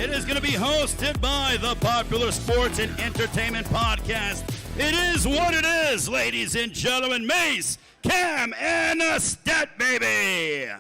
It is going to be hosted by the popular sports and entertainment podcast. It is what it is, ladies and gentlemen. Mace, Cam, and a Stat Baby.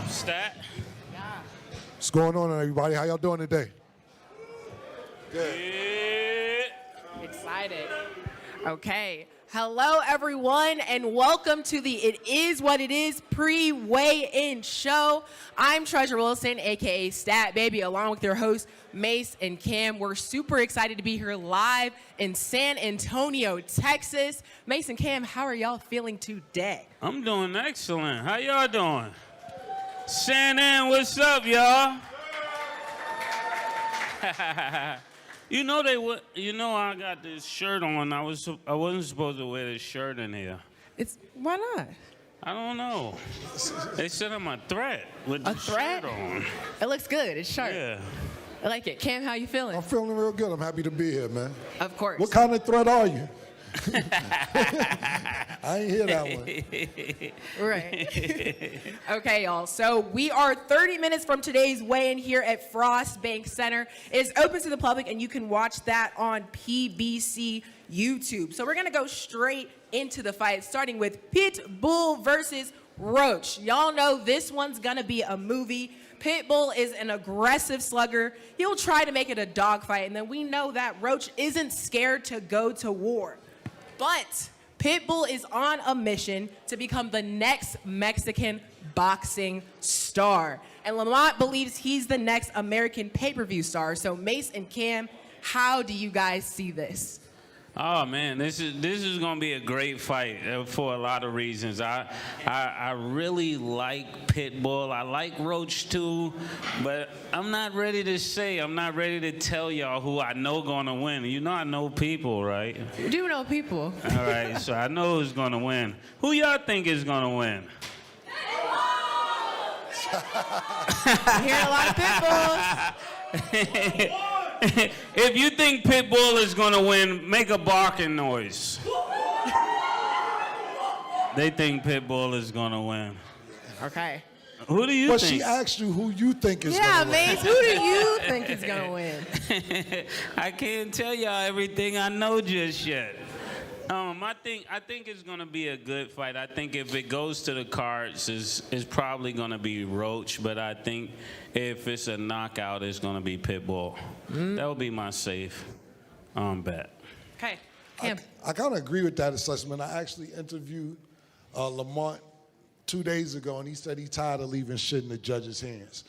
Stat. What's going on, everybody? How y'all doing today? Good. Excited. Okay. Hello, everyone, and welcome to the It Is What It Is pre-weigh-in show. I'm Treasure Wilson, a.k.a. Stat Baby, along with your hosts, Mace and Cam. We're super excited to be here live in San Antonio, Texas. Mace and Cam, how are y'all feeling today? I'm doing excellent. How y'all doing? Shannon, what's up, y'all? You know I got this shirt on. I wasn't supposed to wear this shirt in here. Why not? I don't know. They said I'm a threat with the shirt on. It looks good. It's sharp. Yeah. I like it. Cam, how you feeling? I'm feeling real good. I'm happy to be here, man. Of course. What kind of threat are you? I ain't hear that one. Right. Okay, y'all. So we are 30 minutes from today's weigh-in here at Frost Bank Center. It is open to the public, and you can watch that on PBC YouTube. So we're going to go straight into the fight, starting with Pitbull versus Roach. Y'all know this one's going to be a movie. Pitbull is an aggressive slugger. He'll try to make it a dogfight, and then we know that Roach isn't scared to go to war. But Pitbull is on a mission to become the next Mexican boxing star. And Lamont believes he's the next American pay-per-view star. So Mace and Cam, how do you guys see this? Oh man, this is gonna be a great fight for a lot of reasons. I really like Pitbull. I like Roach too, but I'm not ready to tell y'all who I know gonna win. You know I know people, right? You do know people. All right, so I know who's gonna win. Who y'all think is gonna win? I hear a lot of Pitbulls. If you think Pitbull is going to win, make a barking noise. They think Pitbull is going to win. Okay. Who do you But think? she asked you who you think is going to win. Mace, who do you think is going to win? I can't tell y'all everything I know just yet. I think it's gonna be a good fight. I think if it goes to the cards, it's probably gonna be Roach. But I think if it's a knockout, it's gonna be Pitbull. That would be my safe bet. Okay, Cam. I kind of agree with that assessment. I actually interviewed Lamont 2 days ago, and he said he's tired of leaving shit in the judges' hands.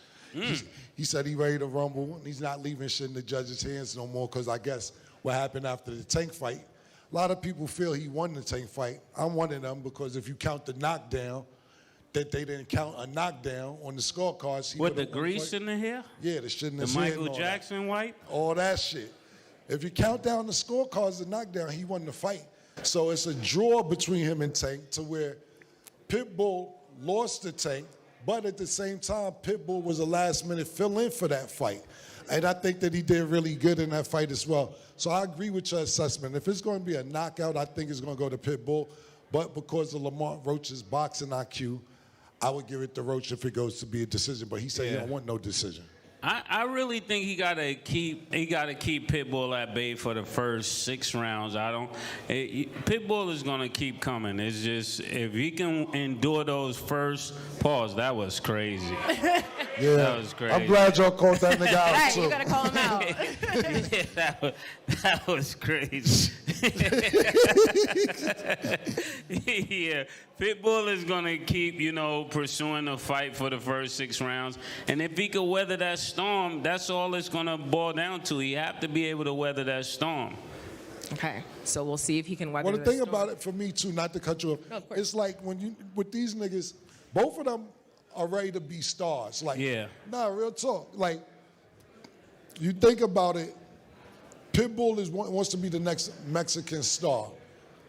He said he's ready to rumble, and he's not leaving shit in the judges' hands no more because I guess what happened after the Tank fight, a lot of people feel he won the Tank fight. I'm one of them because if you count the knockdown, that they didn't count a knockdown on the scorecards. With the grease in the hair? Yeah, the shit in the his head. Michael Jackson wipe? All that shit. If you count down the scorecards, the knockdown, he won the fight. So it's a draw between him and Tank to where Pitbull lost the Tank, but at the same time, Pitbull was a last-minute fill-in for that fight. And I think that he did really good in that fight as well. So I agree with your assessment. If it's going to be a knockout, I think it's going to go to Pitbull. But because of Lamont Roach's boxing IQ, I would give it to Roach if it goes to be a decision. But he said he don't want no decision. I really think he gotta keep Pitbull at bay for the first 6 rounds. Pitbull is gonna keep coming. It's just if he can endure those first pause, that was crazy. Yeah, that was crazy. I'm glad y'all called that nigga out Right, too. you gotta call him out. Yeah, that was crazy. Yeah, Pitbull is gonna keep, pursuing the fight for the first 6 rounds, and if he could weather that storm, that's all it's gonna boil down to. He have to be able to weather that storm. Okay, so we'll see if he can weather Well, the thing about it for me too, not to cut you off, No, of course. it's like with these niggas, both of them are ready to be stars. Like, Yeah. nah, real talk. Like, you think about it, Pitbull wants to be the next Mexican star.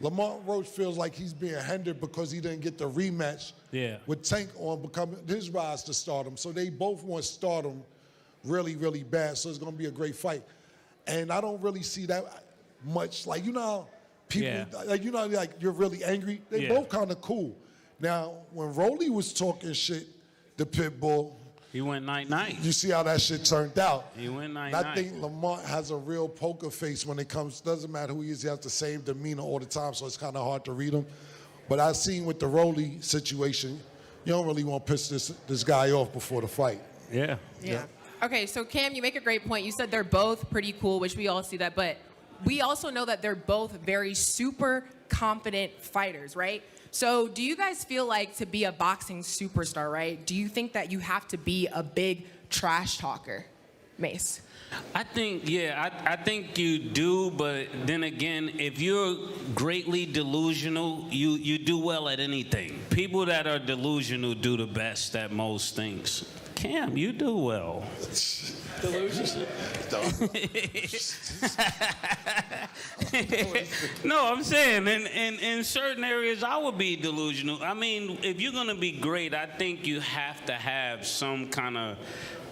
Lamont Roach feels like he's being hindered because he didn't get the rematch with Tank on becoming his rise to stardom. So they both want stardom really, really bad. So it's going to be a great fight. And I don't really see that much. Like, you know how people, like, you know, like you're really angry? They both kind of cool. Now, when Rolly was talking shit to Pitbull, he went night-night. you see how that shit turned out. He went night-night. I think Lamont has a real poker face when it comes, doesn't matter who he is, he has the same demeanor all the time, so it's kind of hard to read him. But I seen with the Rolly situation, you don't really want to piss this guy off before the fight. Yeah. Okay, so Cam, you make a great point. You said they're both pretty cool, which we all see that, but we also know that they're both very super confident fighters, right? So do you guys feel like to be a boxing superstar, right, do you think that you have to be a big trash talker, Mace? I think, I think you do, but then again, if you're greatly delusional, you do well at anything. People that are delusional do the best at most things. Cam, you do well. Delusional? No, I'm saying in certain areas I would be delusional. I mean, if you're going to be great, I think you have to have some kind of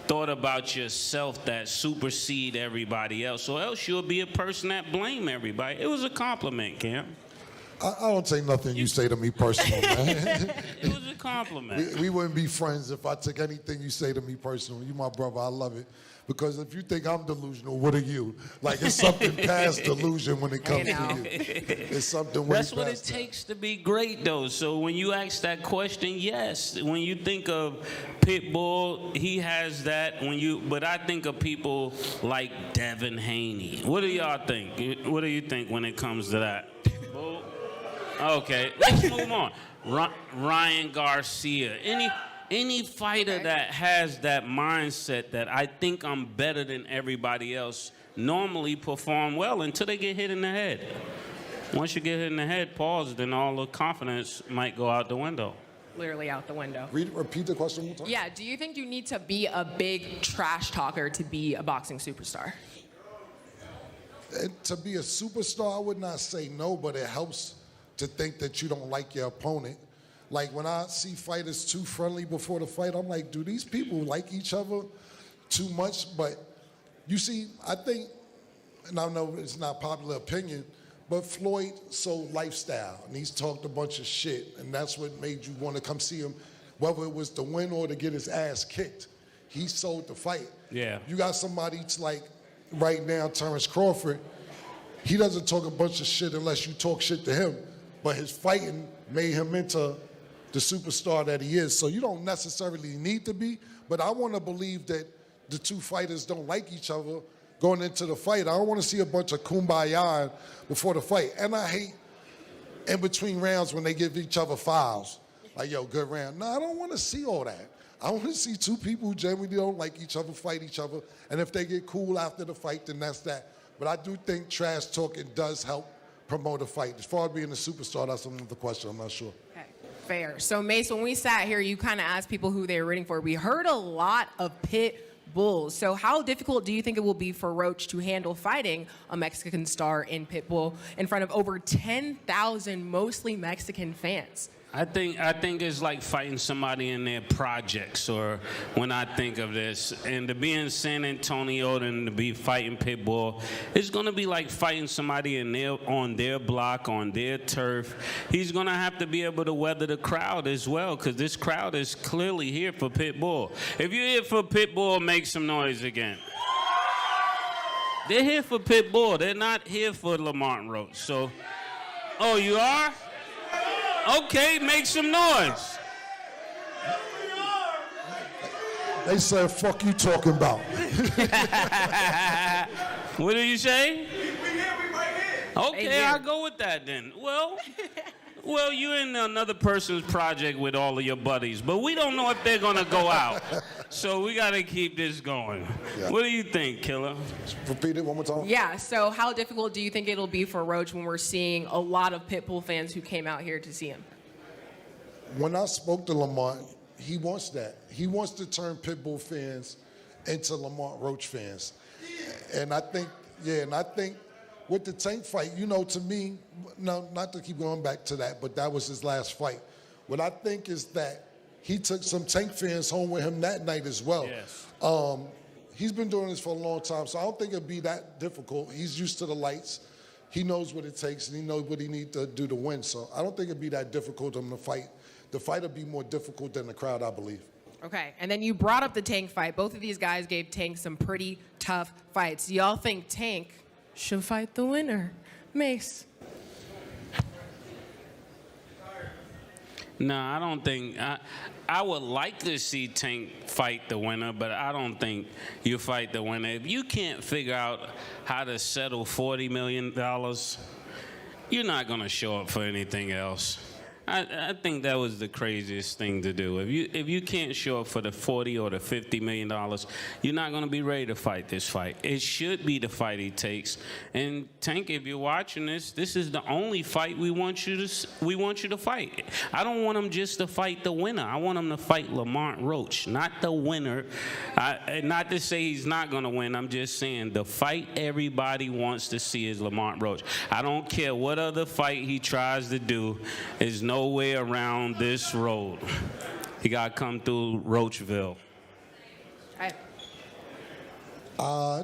thought about yourself that supersede everybody else, or else you'll be a person that blame everybody. It was a compliment, Cam. I don't take nothing you say to me personal, man. It was a compliment. We wouldn't be friends if I took anything you say to me personal. You my brother, I love it. Because if you think I'm delusional, what are you? Like, it's something past delusion when it comes to you. It's something way That's what it past that. takes to be great, though. So when you ask that question, yes. When you think of Pitbull, he has that. But I think of people like Devin Haney. What do y'all think? What do you think when it comes to that? Okay, let's move on. Ryan Garcia. Any fighter that has that mindset that I think I'm better than everybody else normally perform well until they get hit in the head. Once you get hit in the head, pause, then all the confidence might go out the window. Literally out the window. Repeat the question one more time. Yeah, do you think you need to be a big trash talker to be a boxing superstar? To be a superstar, I would not say no, but it helps to think that you don't like your opponent. Like, when I see fighters too friendly before the fight, I'm like, do these people like each other too much? But you see, I think, and I know it's not popular opinion, but Floyd sold lifestyle, and he's talked a bunch of shit, and that's what made you want to come see him, whether it was to win or to get his ass kicked. He sold the fight. Yeah. You got somebody like, right now, Terrence Crawford, he doesn't talk a bunch of shit unless you talk shit to him, but his fighting made him into the superstar that he is. So you don't necessarily need to be, but I want to believe that the two fighters don't like each other going into the fight. I don't want to see a bunch of kumbaya before the fight. And I hate in between rounds when they give each other fouls. Like, yo, good round. No, I don't want to see all that. I want to see two people who generally don't like each other fight each other. And if they get cool after the fight, then that's that. But I do think trash talking does help promote a fight. As far as being a superstar, that's another question. I'm not sure. Okay. Fair. So, Mace, when we sat here, you kind of asked people who they were rooting for. We heard a lot of Pitbulls. So how difficult do you think it will be for Roach to handle fighting a Mexican star in Pitbull in front of over 10,000 mostly Mexican fans? I think it's like fighting somebody in their projects, or when I think of this. And to be in San Antonio and to be fighting Pitbull, it's going to be like fighting somebody on their block, on their turf. He's going to have to be able to weather the crowd as well, because this crowd is clearly here for Pitbull. If you're here for Pitbull, make some noise again. They're here for Pitbull. They're not here for Lamont Roach. So, oh, you are? Okay, make some noise. They said, fuck you talking about. What do you say? We here, we right here. Okay, I'll go with that then. Well, you're in another person's project with all of your buddies, but we don't know if they're going to go out. So we got to keep this going. Yeah. What do you think, Killer? Repeat it one more time. Yeah, so how difficult do you think it'll be for Roach when we're seeing a lot of Pitbull fans who came out here to see him? When I spoke to Lamont, he wants that. He wants to turn Pitbull fans into Lamont Roach fans. And I think with the Tank fight, you know, to me, no, not to keep going back to that, but that was his last fight. What I think is that he took some Tank fans home with him that night as well. Yes. He's been doing this for a long time, so I don't think it'd be that difficult. He's used to the lights. He knows what it takes, and he knows what he needs to do to win. So I don't think it'd be that difficult for him to fight. The fight would be more difficult than the crowd, I believe. Okay, and then you brought up the Tank fight. Both of these guys gave Tank some pretty tough fights. Do y'all think Tank should fight the winner? Mace. No, I don't think. I would like to see Tank fight the winner, but I don't think you fight the winner. If you can't figure out how to settle $40 million, you're not going to show up for anything else. I think that was the craziest thing to do. If you can't show up for the $40 or the $50 million, you're not going to be ready to fight this fight. It should be the fight he takes. And Tank, if you're watching this, this is the only fight we want you to fight. I don't want him just to fight the winner. I want him to fight Lamont Roach, not the winner. Not to say he's not going to win. I'm just saying the fight everybody wants to see is Lamont Roach. I don't care what other fight he tries to do. There's no way around this road. He got to come through Roachville. It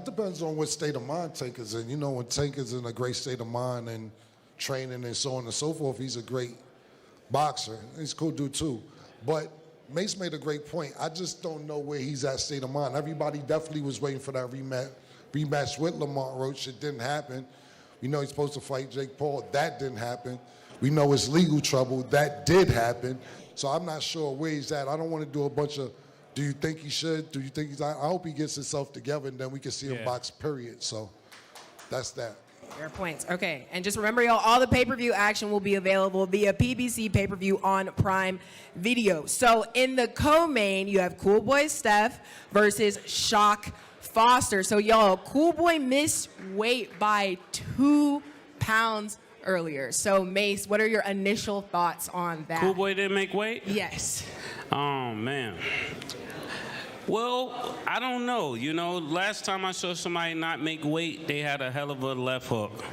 depends on what state of mind Tank is in. You know, when Tank is in a great state of mind and training and so on and so forth, he's a great boxer. He's a cool dude too. But Mace made a great point. I just don't know where he's at state of mind. Everybody definitely was waiting for that rematch with Lamont Roach. It didn't happen. We know he's supposed to fight Jake Paul. That didn't happen. We know it's legal trouble. That did happen. So I'm not sure where he's at. I don't want to do a bunch of, do you think he should? Do you think he's, I hope he gets himself together and then we can see him box, period. So that's that. Fair points. Okay, and just remember, y'all, all the pay-per-view action will be available via PBC pay-per-view on Prime Video. So in the co-main, you have Cool Boy Steph versus Shock Foster. So y'all, Cool Boy missed weight by 2 pounds earlier. So Mace, what are your initial thoughts on that? Cool Boy didn't make weight? Yes. Oh, man. Well, I don't know. You know, last time I saw somebody not make weight, they had a hell of a left hook.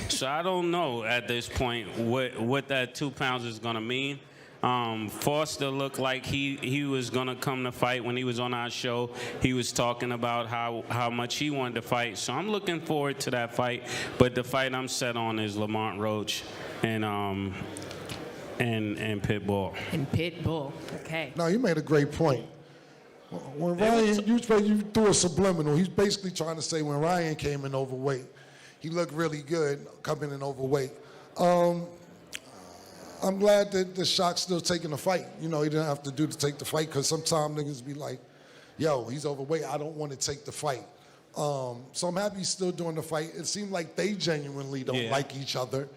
So I don't know at this point what that 2 pounds is going to mean. Foster looked like he was going to come to fight. When he was on our show, he was talking about how much he wanted to fight. So I'm looking forward to that fight. But the fight I'm set on is Lamont Roach and Pitbull. And Pitbull. Okay. No, you made a great point. When Ryan, you threw a subliminal. He's basically trying to say when Ryan came in overweight, he looked really good coming in overweight. I'm glad that the Shock's still taking the fight. You know, he didn't have to take the fight because sometimes niggas be like, yo, he's overweight. I don't want to take the fight. So I'm happy he's still doing the fight. It seemed like they genuinely don't like each other.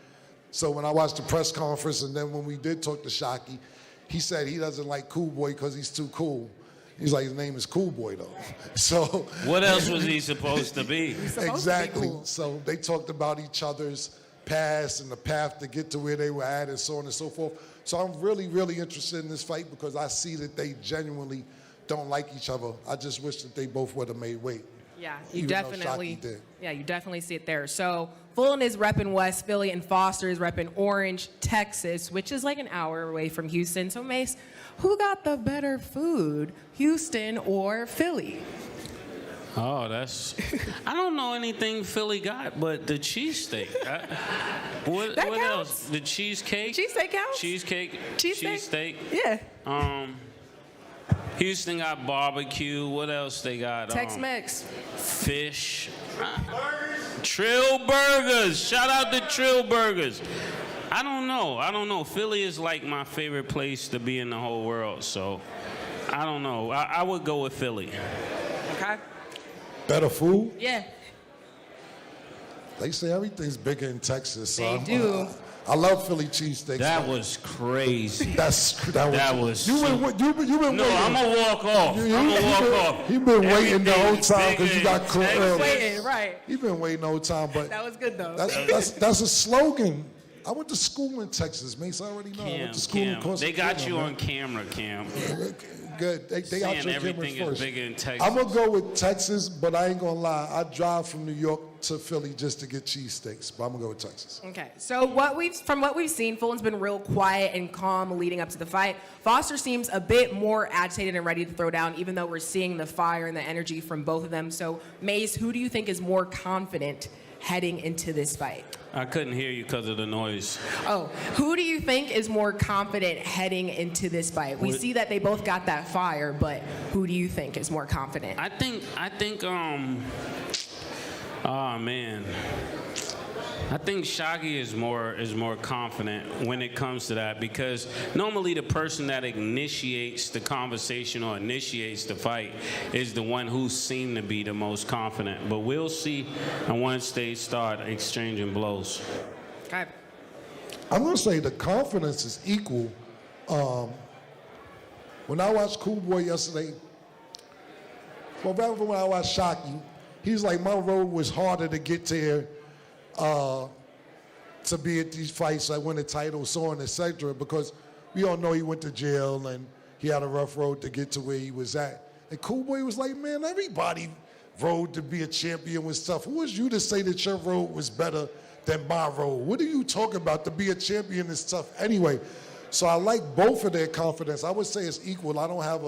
So when I watched the press conference and then when we did talk to Shocky, he said he doesn't like Cool Boy because he's too cool. He's like, his name is Cool Boy, though. So what else was he supposed to be? Exactly. Cool. So they talked about each other's past and the path to get to where they were at and so on and so forth. So I'm really, really interested in this fight because I see that they genuinely don't like each other. I just wish that they both would have made weight. Yeah, you Even though definitely Shocky did. Yeah, you definitely see it there. So Fulton is repping West Philly and Foster is repping Orange, Texas, which is like an hour away from Houston. So Mace, who got the better food, Houston or Philly? Oh, I don't know anything Philly got but the cheesesteak. What counts. else? The cheesecake? Cheesesteak counts? Cheesesteak. Yeah. Houston got barbecue. What else they got? Tex-Mex. Fish. Trill Burgers. Shout out to Trill Burgers. I don't know. Philly is like my favorite place to be in the whole world. So, I don't know. I would go with Philly. Okay. Better food? Yeah. They say everything's bigger in Texas. They do. I love Philly cheesesteaks. That was crazy. That was. You been waiting. No, I'm gonna walk off. You've been waiting the whole time because you got caught early. Waiting, right. You've been waiting the whole time, but That was good though. that's a slogan. I went to school in Texas, Mace. I already know. I went to school in Costa They got Rica, you man. on camera, Cam. good. They out Saying your everything cameras is first. bigger in Texas. I'm gonna go with Texas, but I ain't gonna lie. I drive from New York to Philly just to get cheesesteaks, but I'm gonna go with Texas. Okay, so from what we've seen, Fulton's been real quiet and calm leading up to the fight. Foster seems a bit more agitated and ready to throw down, even though we're seeing the fire and the energy from both of them. So, Mace, who do you think is more confident heading into this fight? I couldn't hear you because of the noise. Oh, who do you think is more confident heading into this fight? We see that they both got that fire, but who do you think is more confident? I think, oh man. I think Shockey is more confident when it comes to that, because normally the person that initiates the conversation or initiates the fight is the one who seemed to be the most confident. But we'll see once they start exchanging blows. Okay. I'm gonna say the confidence is equal. When I watched Cool Boy yesterday, well, rather when I watched Shockey, he's like, my road was harder to get to here. To be at these fights, I win a title, so on, etc. Because we all know he went to jail and he had a rough road to get to where he was at. And Cool Boy was like, man, everybody road to be a champion was tough. Who was you to say that your road was better than my road? What are you talking about? To be a champion is tough anyway. So I like both of their confidence. I would say it's equal. I don't have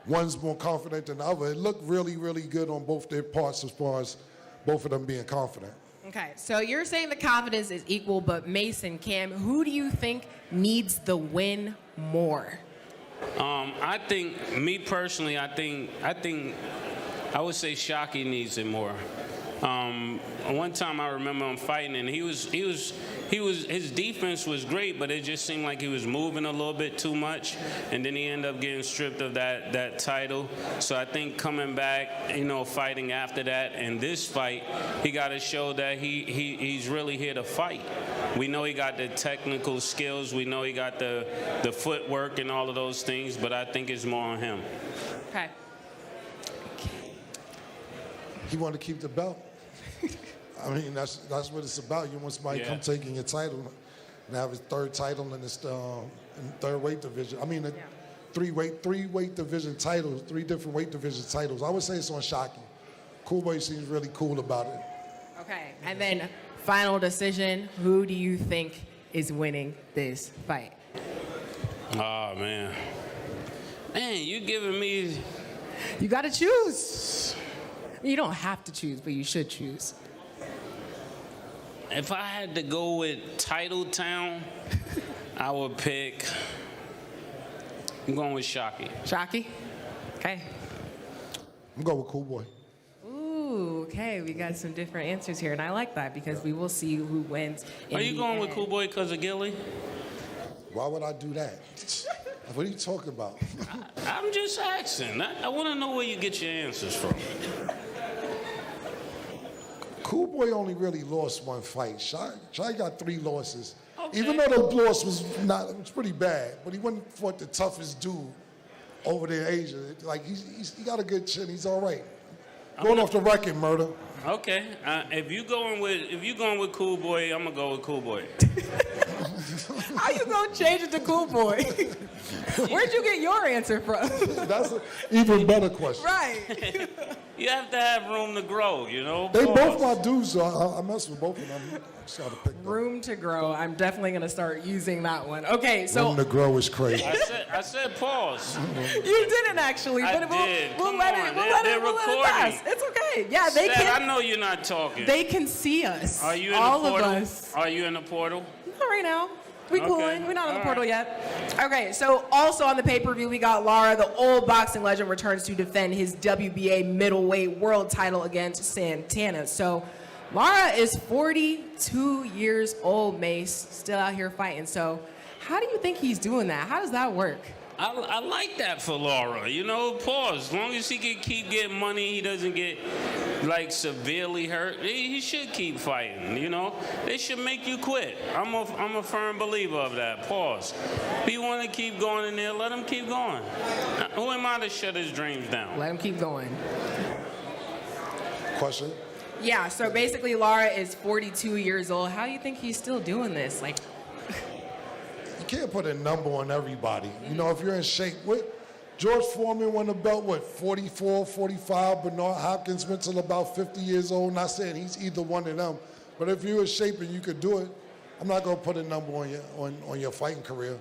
one's more confident than the other. It looked really, really good on both their parts as far as both of them being confident. Okay, so you're saying the confidence is equal, but Mason, Cam, who do you think needs the win more? I think, me personally, I would say Shockey needs it more. One time I remember him fighting, and his defense was great, but it just seemed like he was moving a little bit too much, and then he ended up getting stripped of that title. So I think coming back, fighting after that, and this fight, he got to show that he's really here to fight. We know he got the technical skills, we know he got the footwork and all of those things, but I think it's more on him. Okay. He wanted to keep the belt. I mean, that's what it's about. You want somebody come taking your title and have his third title in this in third weight division. I mean, three weight division titles, 3 different weight division titles. I would say it's on Shockey. Cool Boy seems really cool about it. Okay, and then final decision, who do you think is winning this fight? Oh, man. Man, you giving me... You got to choose. You don't have to choose, but you should choose. If I had to go with Title Town, I would pick... I'm going with Shockey. Shockey? Okay. I'm going with Cool Boy. Ooh, okay. We got some different answers here, and I like that because we will see who wins. Are you going with Cool Boy because of Gilly? Why would I do that? What are you talking about? I'm just asking. I want to know where you get your answers from. Cool Boy only really lost one fight. Shy got 3 losses. Okay. Even though the loss was pretty bad, but he went and fought the toughest dude over there in Asia. Like he got a good chin. He's all right. Going off the record, Murder. Okay. If you going with Cool Boy, I'm gonna go with Cool Boy. How you gonna change it to Cool Boy? Where'd you get your answer from? That's an even better question. Right. You have to have room to grow, They both my dudes, so I mess with both of them. Just gotta pick them. Room to grow. I'm definitely gonna start using that one. Okay, so Room to grow is crazy. I said pause. you didn't actually, I but did. we'll Come let on. it They're we'll let it recording. pass. It's okay. Yeah, they Seth, can. I know you're not talking. They can see us. Are you in all the portal? of us. Are you in the portal? Not right now. We cooling. Okay. We're not on the All portal right. yet. Okay, so also on the pay-per-view, we got Lara, the old boxing legend, returns to defend his WBA middleweight world title against Santana. So Lara is 42 years old, Mace, still out here fighting. So how do you think he's doing that? How does that work? I like that for Laura. Pause. As long as he can keep getting money, he doesn't get severely hurt. He should keep fighting. They should make you quit. I'm a firm believer of that. Pause. If you want to keep going in there, let him keep going. Who am I to shut his dreams down? Let him keep going. Question? Yeah, so basically Lara is 42 years old. How do you think he's still doing this? You can't put a number on everybody. If you're in shape, George Foreman won the belt, 44, 45. Bernard Hopkins went till about 50 years old. Not saying he's either one of them, but if you're in shape and you could do it, I'm not gonna put a number on your fighting career.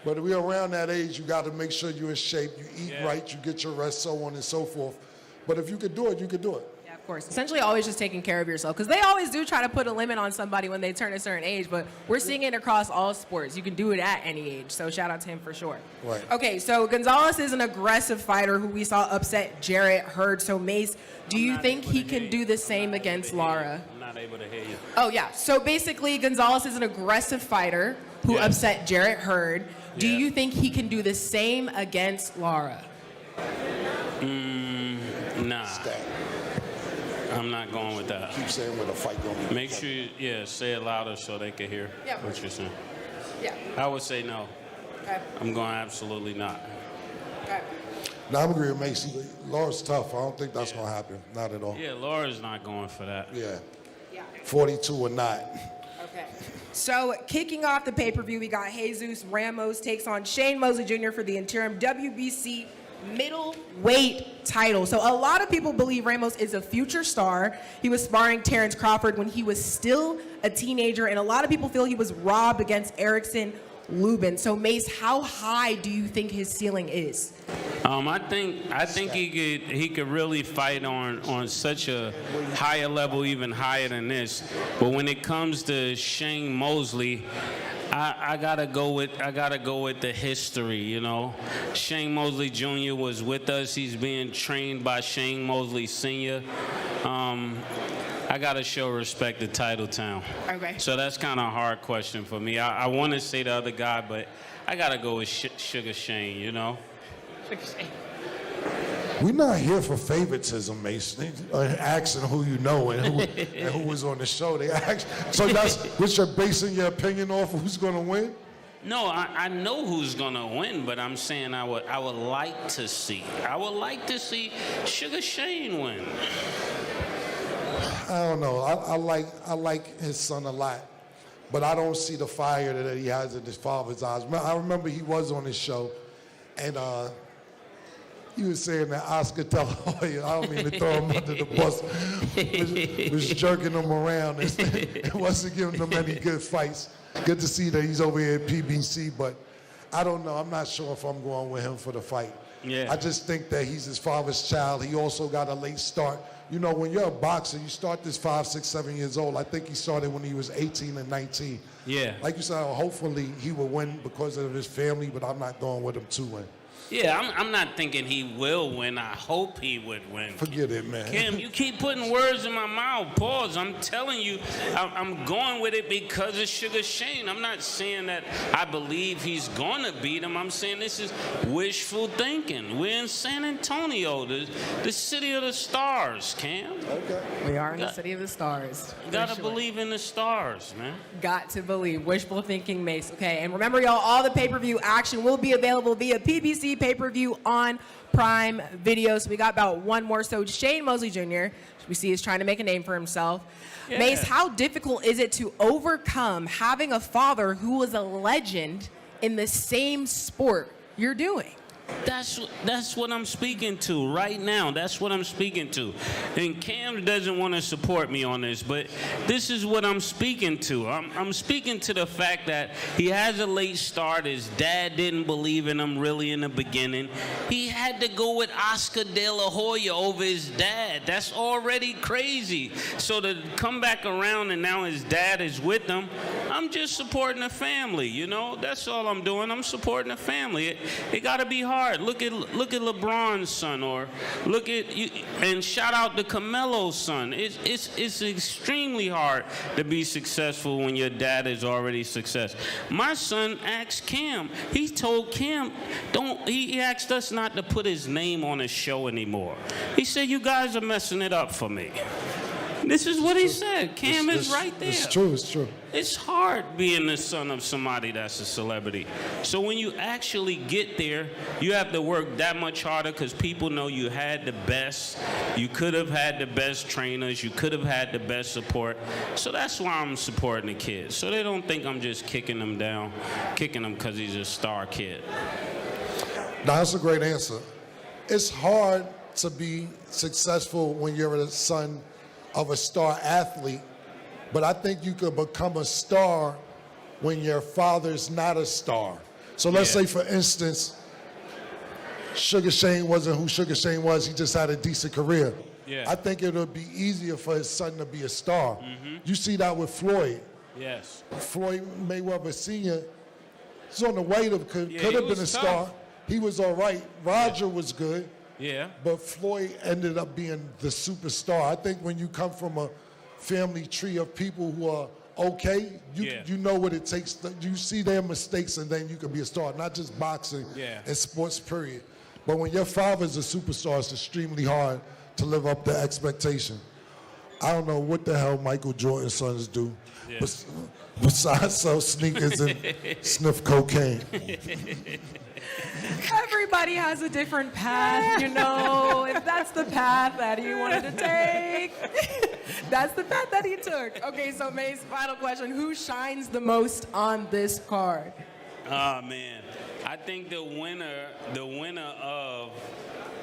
But if you're around that age, you got to make sure you're in shape, you eat right, you get your rest, so on and so forth. But if you could do it, you could do it. Yeah, of course. Essentially, always just taking care of yourself, because they always do try to put a limit on somebody when they turn a certain age. But we're seeing it across all sports. You can do it at any age. So shout out to him for sure. Right. Okay, so Gonzalez is an aggressive fighter who we saw upset Jarrett Hurd. So Mace, do you think he can do the same against Lara? I'm not able to hear you. Oh yeah. So basically, Gonzalez is an aggressive fighter who upset Jarrett Hurd. Do you think he can do the same against Lara? Nah. I'm not going with that. Keep saying where the fight going. Make sure you, say it louder so they can hear what you're saying. Yeah. I would say no. Okay. I'm going absolutely not. Okay. No, I'm agreeing with Macy. Laura's tough. I don't think that's going to happen. Not at all. Yeah, Laura's not going for that. Yeah. Yeah. 42 or not. Okay. So kicking off the pay-per-view, we got Jesus Ramos takes on Shane Mosley Jr. for the interim WBC middleweight title. So a lot of people believe Ramos is a future star. He was sparring Terrence Crawford when he was still a teenager, and a lot of people feel he was robbed against Erickson Lubin. So Mace, how high do you think his ceiling is? I think he could really fight on such a higher level, even higher than this. But when it comes to Shane Mosley, I gotta go with the history, you know. Shane Mosley Jr. was with us. He's being trained by Shane Mosley Sr. I gotta show respect to Titletown. Okay. So that's kind of a hard question for me. I want to say the other guy, but I gotta go with Sugar Shane, you know. We're not here for favoritism, Mason. Asking who you know and who was on the show. They ask, so that's what you're basing your opinion off of who's going to win? No, I know who's gonna win, but I'm saying I would like to see. I would like to see Sugar Shane win. I don't know. I like his son a lot, but I don't see the fire that he has in his father's eyes. I remember he was on his show, and he was saying that Oscar De La Hoya, I don't mean to throw him under the bus, was jerking him around and wasn't giving him any good fights. Good to see that he's over here at PBC, but I don't know. I'm not sure if I'm going with him for the fight. Yeah. I just think that he's his father's child. He also got a late start. You know, when you're a boxer, you start this 5, 6, 7 years old. I think he started when he was 18 and 19. Yeah. Like you said, hopefully he will win because of his family, but I'm not going with him to win. Yeah, I'm not thinking he will win. I hope he would win. Forget it, man. Kim, you keep putting words in my mouth. Pause. I'm telling you, I'm going with it because of Sugar Shane. I'm not saying that I believe he's going to beat him. I'm saying this is wishful thinking. We're in San Antonio, the city of the stars, Cam. Okay. We are in the city of the stars. You got to believe in the stars, man. Got to believe. Wishful thinking, Mace. Okay, and remember, y'all, all the pay-per-view action will be available via PBC pay-per-view on Prime Video. So we got about one more. So Shane Mosley Jr., we see is trying to make a name for himself. Yeah. Mace, how difficult is it to overcome having a father who was a legend in the same sport you're doing? That's what I'm speaking to right now. That's what I'm speaking to. And Cam doesn't want to support me on this, but this is what I'm speaking to. I'm speaking to the fact that he has a late start. His dad didn't believe in him really in the beginning. He had to go with Oscar De La Hoya over his dad. That's already crazy. So to come back around and now his dad is with him, I'm just supporting the family, you know? That's all I'm doing. I'm supporting the family. It got to be hard. Look at LeBron's son, or look at you, and shout out to Camelo's son. It's extremely hard to be successful when your dad is already success. My son asked Cam. He told Cam, he asked us not to put his name on a show anymore. He said, "You guys are messing it up for me." This is what he said. Cam is right there. It's true, it's true. It's hard being the son of somebody that's a celebrity. So when you actually get there, you have to work that much harder because people know you had the best. You could have had the best trainers. You could have had the best support. So that's why I'm supporting the kids. So they don't think I'm just kicking them down, kicking them because he's a star kid. That's a great answer. It's hard to be successful when you're the son of a star athlete, but I think you could become a star when your father's not a star. So let's say, for instance, Sugar Shane wasn't who Sugar Shane was. He just had a decent career. Yeah. I think it would be easier for his son to be a star. You see that with Floyd. Yes. Floyd Mayweather Sr. He's on the way to could Yeah, have he been was a tough. star. He was all right. Roger was good. Yeah. But Floyd ended up being the superstar. I think when you come from a family tree of people who are okay, you know what it takes. You see their mistakes and then you can be a star, not just boxing and sports, period. But when your father's a superstar, it's extremely hard to live up to expectation. I don't know what the hell Michael Jordan's sons do, besides sell sneakers and sniff cocaine. Everybody has a different path, you know. If that's the path that he wanted to take, that's the path that he took. Okay, so Mace, final question. Who shines the most on this card? Oh, man. I think the winner of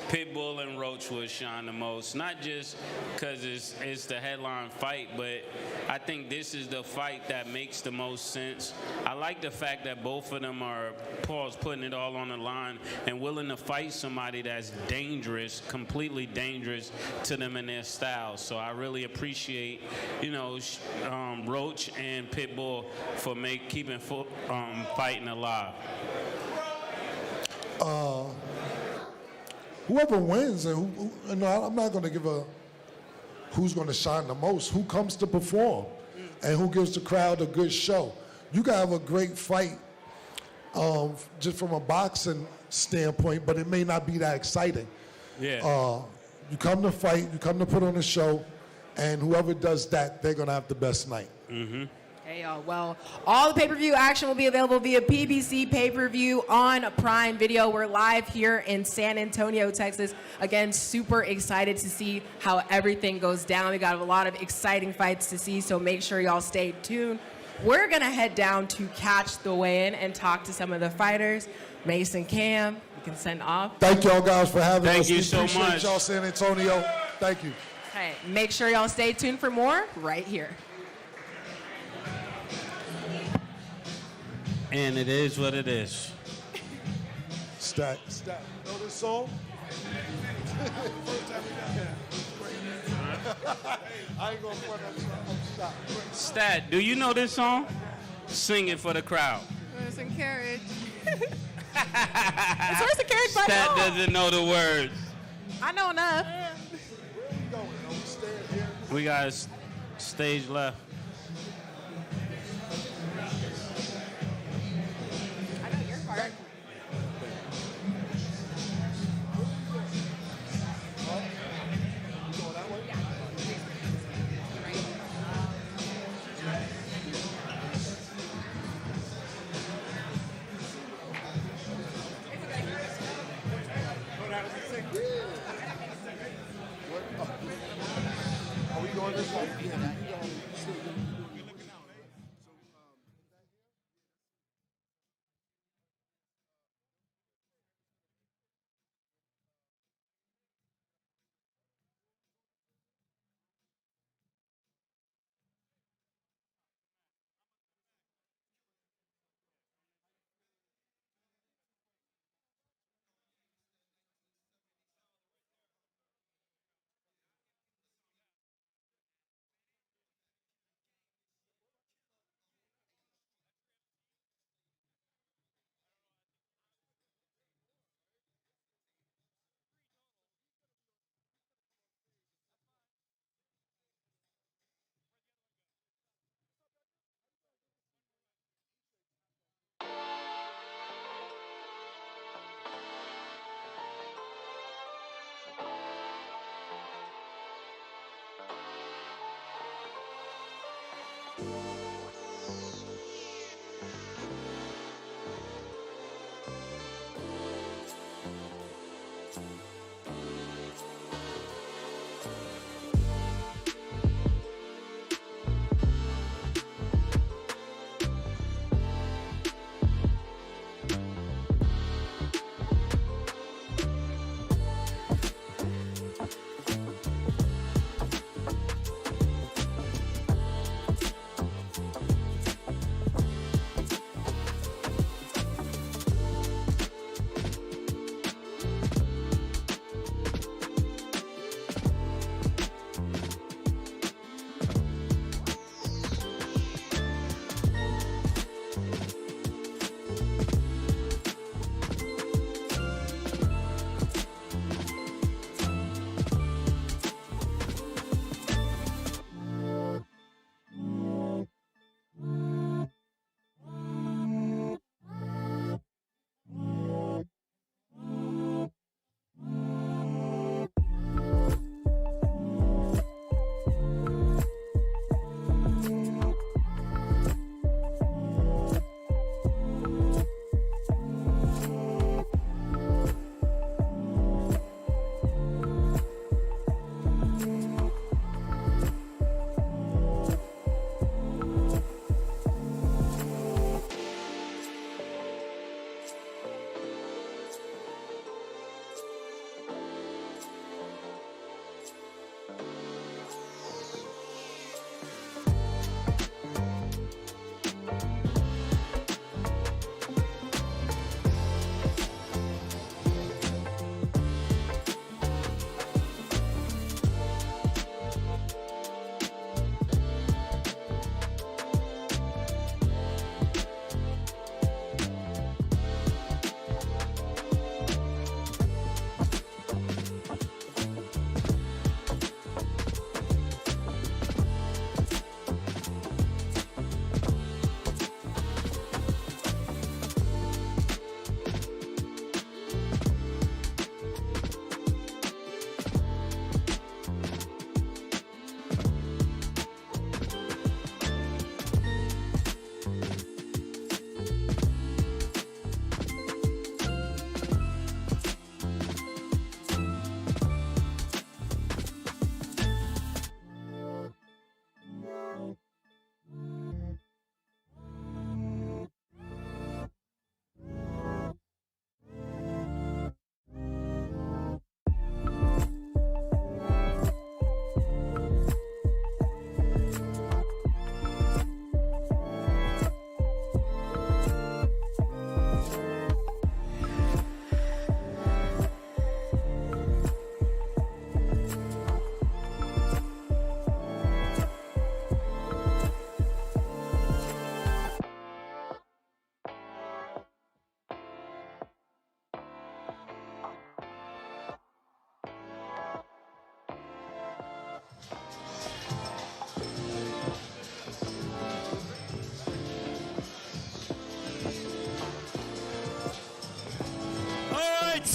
Pitbull and Roach will shine the most, not just because it's the headline fight, but I think this is the fight that makes the most sense. I like the fact that both of them are, Paul's putting it all on the line and willing to fight somebody that's dangerous, completely dangerous to them in their style. So I really appreciate, Roach and Pitbull for keeping fighting alive. Whoever wins, and I'm not going to give who's going to shine the most. Who comes to perform, and who gives the crowd a good show. You can have a great fight, just from a boxing standpoint, but it may not be that exciting. Yeah. You come to fight, you come to put on a show, and whoever does that, they're going to have the best night. Mm-hmm. Hey, y'all. Well, all the pay-per-view action will be available via PBC pay-per-view on Prime Video. We're live here in San Antonio, Texas. Again, super excited to see how everything goes down. We got a lot of exciting fights to see, so make sure y'all stay tuned. We're going to head down to catch the weigh-in and talk to some of the fighters. Mason, Cam, you can send off. Thank y'all guys for having us. Thank you We so appreciate much. y'all, San Antonio. Thank you. Hey, make sure y'all stay tuned for more right here. And it is what it is. Stat. Know this song? I ain't gonna front I'm shocked. Stat, do you know this song? Sing it for the crowd. Horse and carriage. It's horse and carriage by Stat now. doesn't know the words. I know enough. We got stage left. I know your part. Are we going this way?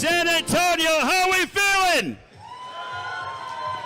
San Antonio. How we feeling?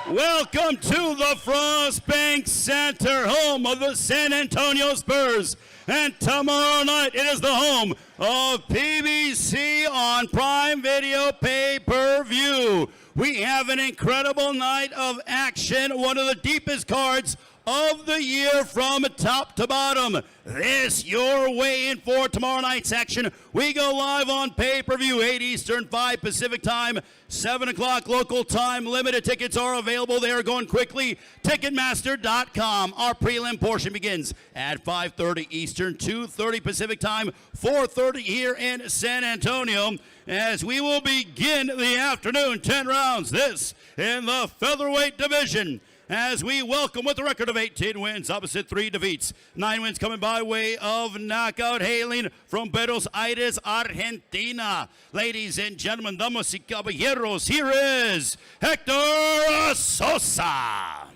Welcome to the Frost Bank Center, home of the San Antonio Spurs. And tomorrow night, it is the home of PBC on Prime Video pay-per-view. We have an incredible night of action, one of the deepest cards of the year from top to bottom. This your way in for tomorrow night's action. We go live on pay-per-view, 8 Eastern, 5 Pacific time, 7 o'clock local time. Limited tickets are available. They are going quickly. Ticketmaster.com. Our prelim portion begins at 5:30 Eastern, 2:30 Pacific time, 4:30 here in San Antonio, as we will begin the afternoon 10 rounds. This in the featherweight division, as we welcome, with a record of 18 wins, opposite 3 defeats, 9 wins coming by way of knockout, hailing from Buenos Aires, Argentina. Ladies and gentlemen, damas y caballeros, here is Hector Sosa.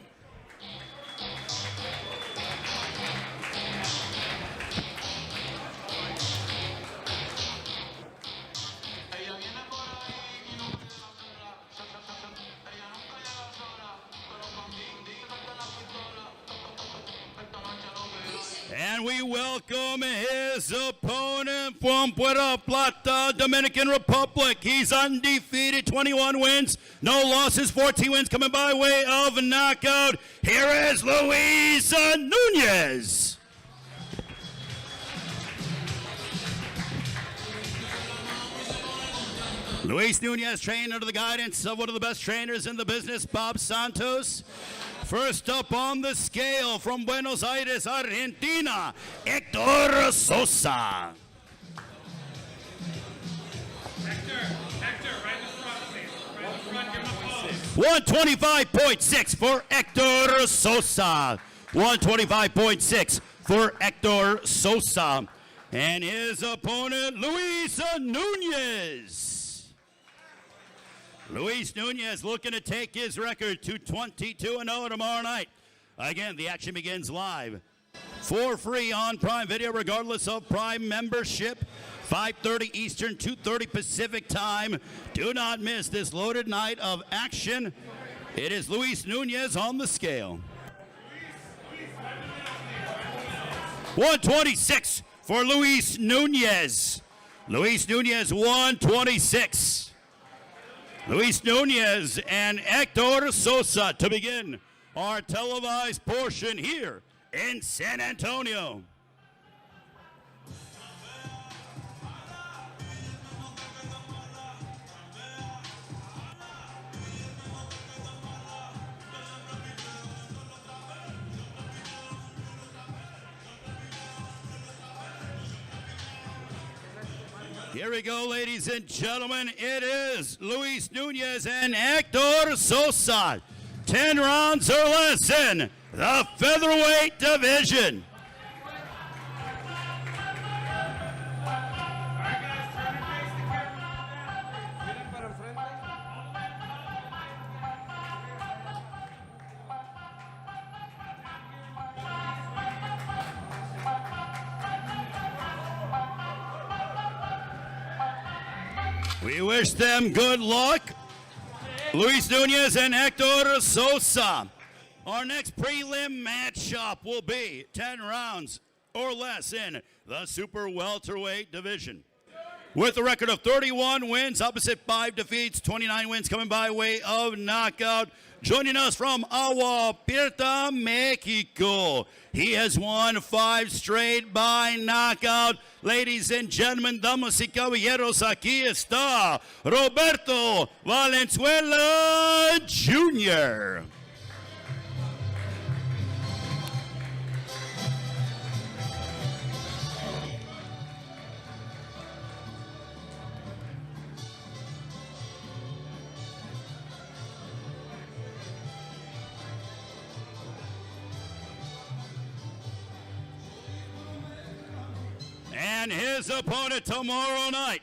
And we welcome his opponent from Puerto Plata, Dominican Republic. He's undefeated, 21 wins, no losses, 14 wins coming by way of knockout. Here is Luis Nunez. Luis Nunez, trained under the guidance of one of the best trainers in the business, Bob Santos. First up on the scale from Buenos Aires, Argentina, Hector Sosa. Hector, right in front, please. Right in front, give him a pose. 125.6 for Hector Sosa. 125.6 for Hector Sosa. And his opponent, Luis Nunez. Luis Nunez looking to take his record to 22-0 tomorrow night. Again, the action begins live for free on Prime Video, regardless of Prime membership. 5:30 Eastern, 2:30 Pacific time. Do not miss this loaded night of action. It is Luis Nunez on the scale. 126 for Luis Nunez. Luis Nunez, 126. Luis Nunez and Hector Sosa to begin our televised portion here in San Antonio. Here we go, ladies and gentlemen. It is Luis Nunez and Hector Sosa. 10 rounds or less in the featherweight division. We wish them good luck. Luis Nunez and Hector Sosa. Our next prelim matchup will be 10 rounds or less in the super welterweight division. With a record of 31 wins, opposite 5 defeats, 29 wins coming by way of knockout. Joining us from Agua Prieta, Mexico. He has won 5 straight by knockout. Ladies and gentlemen, damas y caballeros, aquí está Roberto Valenzuela Jr. And his opponent tomorrow night,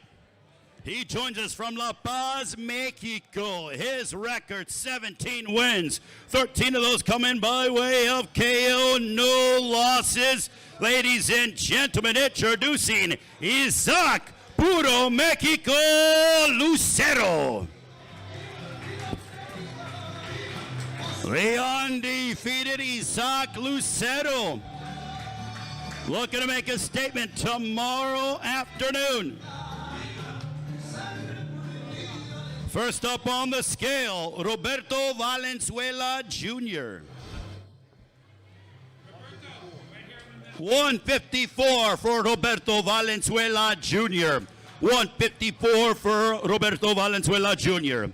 he joins us from La Paz, Mexico. His record, 17 wins. 13 of those coming by way of KO, no losses. Ladies and gentlemen, introducing Isaac Puro Mexico Lucero. The undefeated Isaac Lucero looking to make a statement tomorrow afternoon. First up on the scale, Roberto Valenzuela Jr. 154 for Roberto Valenzuela Jr. 154 for Roberto Valenzuela Jr.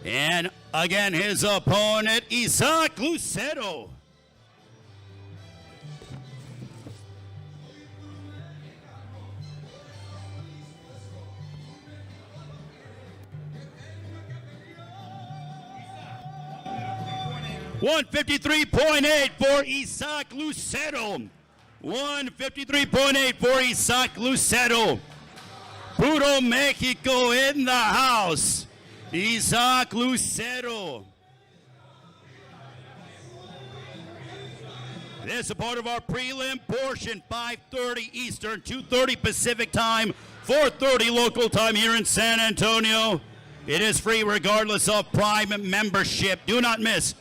And again, his opponent, Isaac Lucero. $153.8 for Isaac Lucero. 153.8 for Isaac Lucero. Puro Mexico in the house. Isaac Lucero. This is a part of our prelim portion, 5:30 Eastern, 2:30 Pacific time, 4:30 local time here in San Antonio. It is free regardless of Prime membership. Do not miss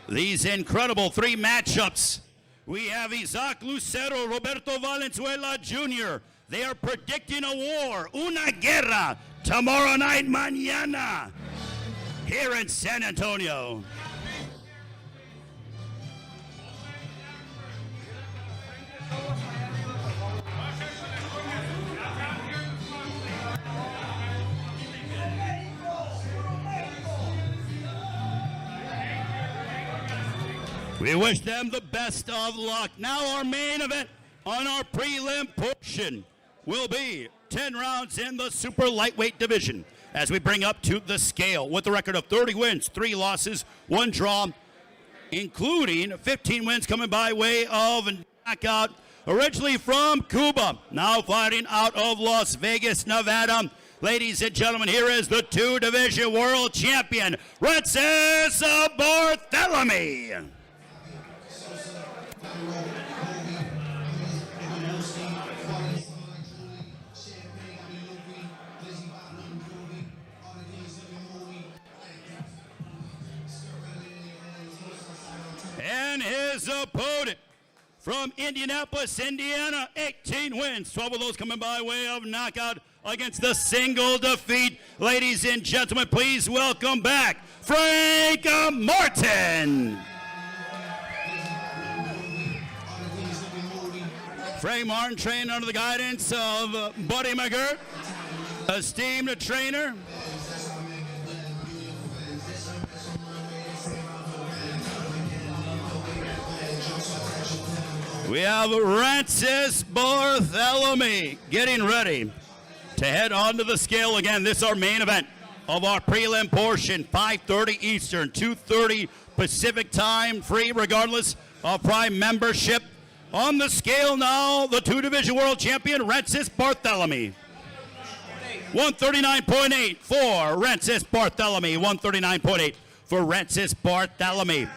these incredible three matchups. We have Isaac Lucero, Roberto Valenzuela Jr. They are predicting a war, una guerra, tomorrow night, mañana, here in San Antonio. We wish them the best of luck. Now our main event on our prelim portion will be 10 rounds in the super lightweight division as we bring up to the scale with a record of 30 wins, 3 losses, 1 draw, including 15 wins coming by way of knockout. Originally from Cuba, now fighting out of Las Vegas, Nevada. Ladies and gentlemen, here is the 2-division world champion, Francis Barthelemy. And his opponent from Indianapolis, Indiana, 18 wins, 12 of those coming by way of knockout against the single defeat. Ladies and gentlemen, please welcome back Frank Martin. Frank Martin trained under the guidance of Buddy McGirt, esteemed trainer. We have Francis Barthelemy getting ready to head onto the scale again. This is our main event of our prelim portion, 5:30 Eastern, 2:30 Pacific time, free regardless of Prime membership. On the scale now, the 2-division world champion, Francis Barthelemy. 139.8 for Francis Barthelemy. 139.8 for Francis Barthelemy.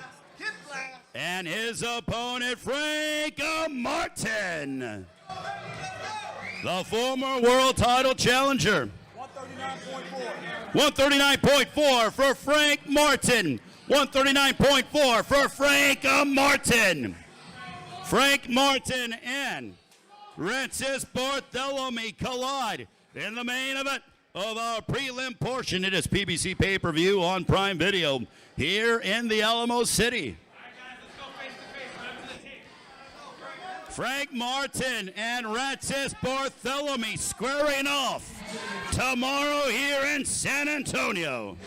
And his opponent, Frank Martin, the former world title challenger. 139.4 for Frank Martin. 139.4 for Frank Martin. Frank Martin and Francis Barthelemy collide in the main event of our prelim portion. It is PBC pay-per-view on Prime Video here in the Alamo City. Frank Martin and Francis Barthelemy squaring off tomorrow here in San Antonio.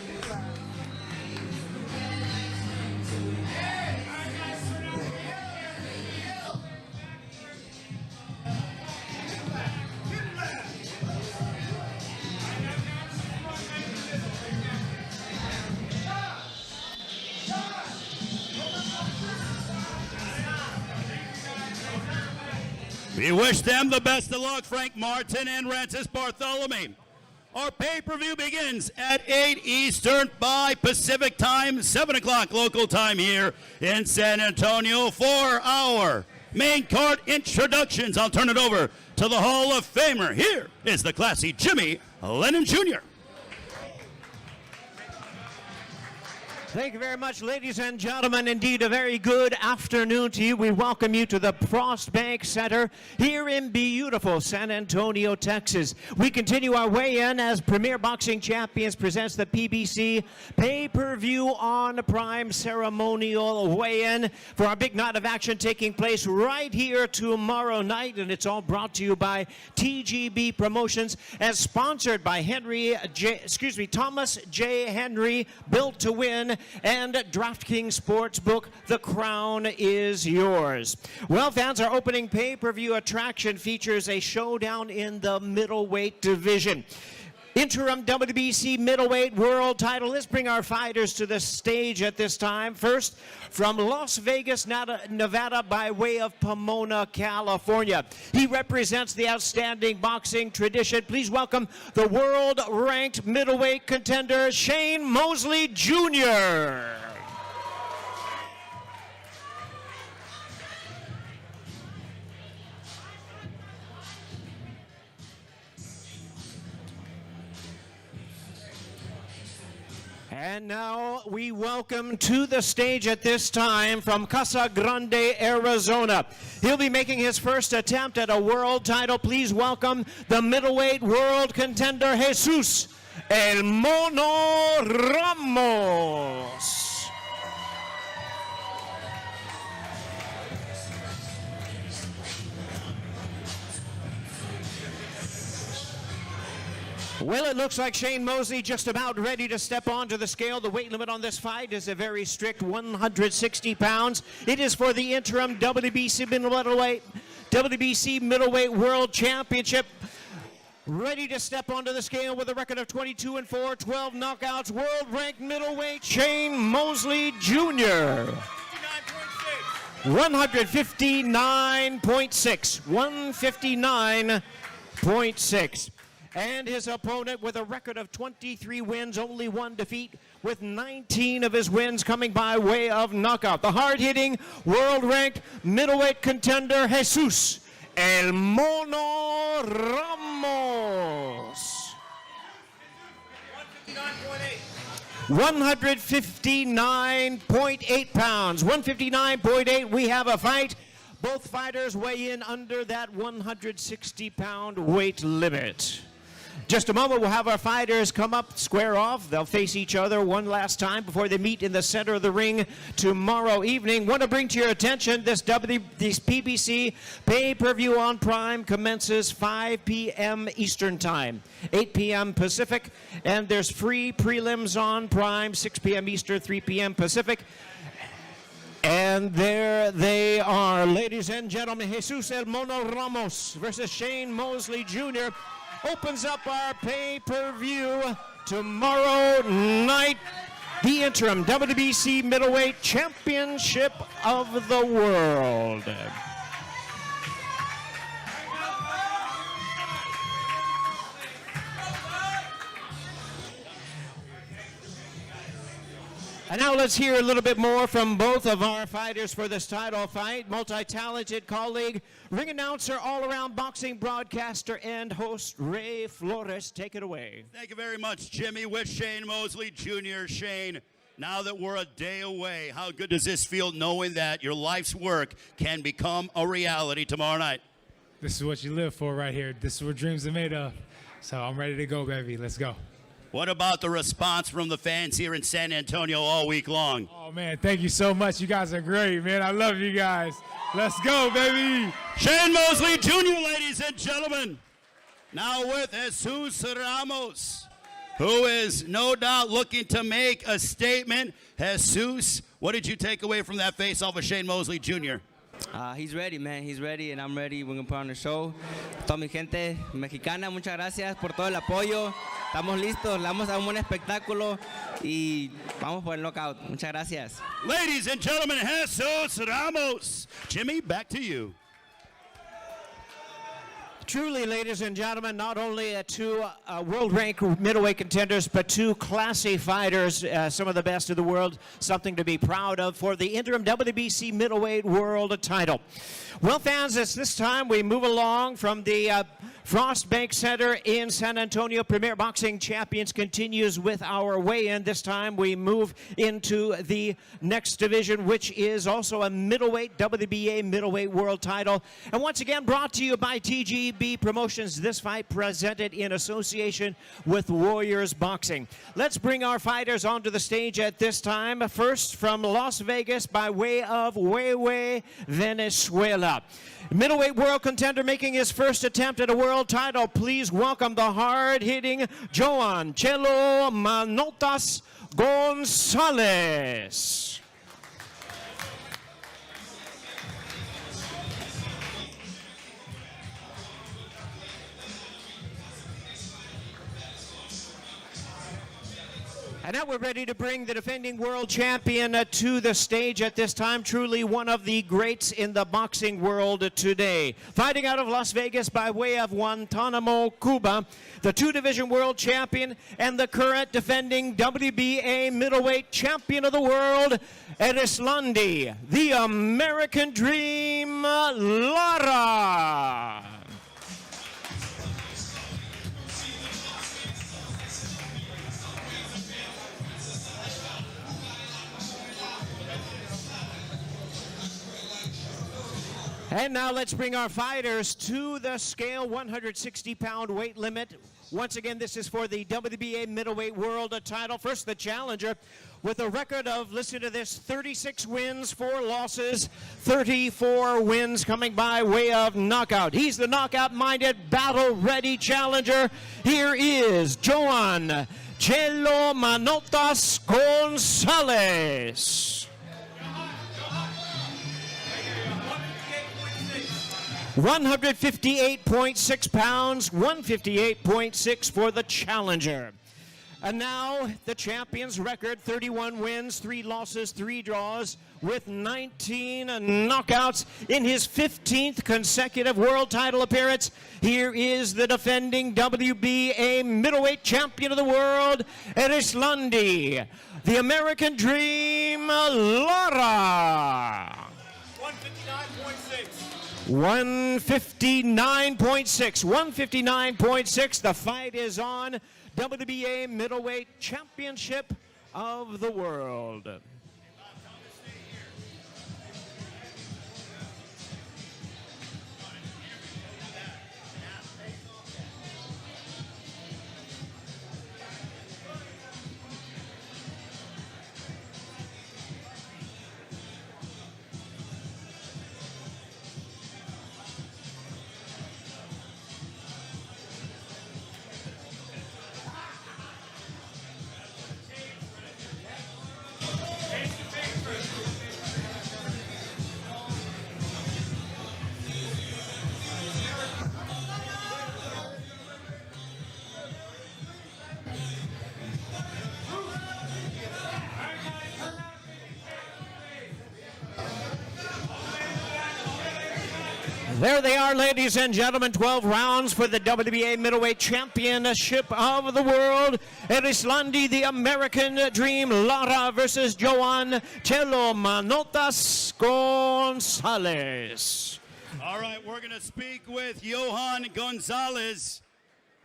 We wish them the best of luck, Frank Martin and Francis Barthelemy. Our pay-per-view begins at 8 Eastern, 5 Pacific time, 7 o'clock local time here in San Antonio. For our main card introductions, I'll turn it over to the Hall of Famer. Here is the classy Jimmy Lennon Jr. Thank you very much, ladies and gentlemen. Indeed, a very good afternoon to you. We welcome you to the Frost Bank Center here in beautiful San Antonio, Texas. We continue our weigh-in as Premier Boxing Champions presents the PBC pay-per-view on Prime ceremonial weigh-in for our big night of action taking place right here tomorrow night, and it's all brought to you by TGB Promotions as sponsored by Thomas J. Henry, Built to Win, and DraftKings Sportsbook. The crown is yours. Well, fans, our opening pay-per-view attraction features a showdown in the middleweight division. Interim WBC middleweight world title. Let's bring our fighters to the stage at this time. First, from Las Vegas, Nevada, by way of Pomona, California. He represents the outstanding boxing tradition. Please welcome the world-ranked middleweight contender, Shane Mosley Jr. And now we welcome to the stage at this time from Casa Grande, Arizona. He'll be making his first attempt at a world title. Please welcome the middleweight world contender, Jesus El Mono Ramos. Well, it looks like Shane Mosley just about ready to step onto the scale. The weight limit on this fight is a very strict 160 pounds. It is for the interim WBC Middleweight World Championship. Ready to step onto the scale with a record of 22-4, 12 knockouts. World-ranked middleweight Shane Mosley Jr. 159.6. 159.6. And his opponent with a record of 23 wins, only one defeat, with 19 of his wins coming by way of knockout. The hard-hitting, world-ranked middleweight contender, Jesus El Mono Ramos. 159.8 pounds. 159.8, we have a fight. Both fighters weigh in under that 160-pound weight limit. Just a moment, we'll have our fighters come up, square off. They'll face each other one last time before they meet in the center of the ring tomorrow evening. Want to bring to your attention this PBC pay-per-view on Prime commences 5 p.m. Eastern Time, 8 p.m. Pacific, and there's free prelims on Prime, 6 p.m. Eastern, 3 p.m. Pacific. And there they are, ladies and gentlemen, Jesus El Mono Ramos versus Shane Mosley Jr. opens up our pay-per-view tomorrow night, the interim WBC Middleweight Championship of the World. And now let's hear a little bit more from both of our fighters for this title fight. Multi-talented colleague, ring announcer, all-around boxing broadcaster, and host Ray Flores. Take it away. Thank you very much, Jimmy, with Shane Mosley Jr. Shane, now that we're a day away, how good does this feel knowing that your life's work can become a reality tomorrow night? This is what you live for right here. This is what dreams are made of. So I'm ready to go, baby. Let's go. What about the response from the fans here in San Antonio all week long? Oh, man, thank you so much. You guys are great, man. I love you guys. Let's go, baby. Shane Mosley Jr., ladies and gentlemen. Now with Jesus Ramos, who is no doubt looking to make a statement. Jesus, what did you take away from that face-off of Shane Mosley Jr.? He's ready, man. He's ready, and I'm ready. We're going to put on the show. Toda mi gente mexicana, muchas gracias por todo el apoyo. Estamos listos. Le vamos a dar un buen espectáculo y vamos por el knockout. Muchas gracias. Ladies and gentlemen, Jesus Ramos. Jimmy, back to you. Truly, ladies and gentlemen, not only two world-ranked middleweight contenders, but two classy fighters, some of the best in the world, something to be proud of for the interim WBC middleweight world title. Well, fans, it's this time we move along from the Frost Bank Center in San Antonio. Premier Boxing Champions continues with our weigh-in. This time we move into the next division, which is also a middleweight WBA middleweight world title. And once again, brought to you by TGB Promotions. This fight presented in association with Warriors Boxing. Let's bring our fighters onto the stage at this time. First, from Las Vegas by way of Huehue, Venezuela. Middleweight world contender making his first attempt at a world title. Please welcome the hard-hitting Joan Chelo Manotas Gonzalez. And now we're ready to bring the defending world champion to the stage at this time. Truly one of the greats in the boxing world today. Fighting out of Las Vegas by way of Guantanamo, Cuba, the two-division world champion and the current defending WBA middleweight champion of the world, Erislandy, the American Dream, Lara. And now let's bring our fighters to the scale, 160-pound weight limit. Once again, this is for the WBA middleweight world title. First, the challenger with a record of, listen to this, 36 wins, 4 losses, 34 wins coming by way of knockout. He's the knockout-minded, battle-ready challenger. Here is Joan Chelo Manotas Gonzalez. 158.6 pounds, 158.6 for the challenger. And now the champion's record, 31 wins, 3 losses, 3 draws, with 19 knockouts in his 15th consecutive world title appearance. Here is the defending WBA middleweight champion of the world, Erislandy, the American Dream, Lara. 159.6. The fight is on. WBA middleweight championship of the world. There they are, ladies and gentlemen, 12 rounds for the WBA middleweight championship of the world. Erislandy, the American Dream, Lara versus Joan Chelo Manotas Gonzalez. All right, we're going to speak with Johan Gonzalez.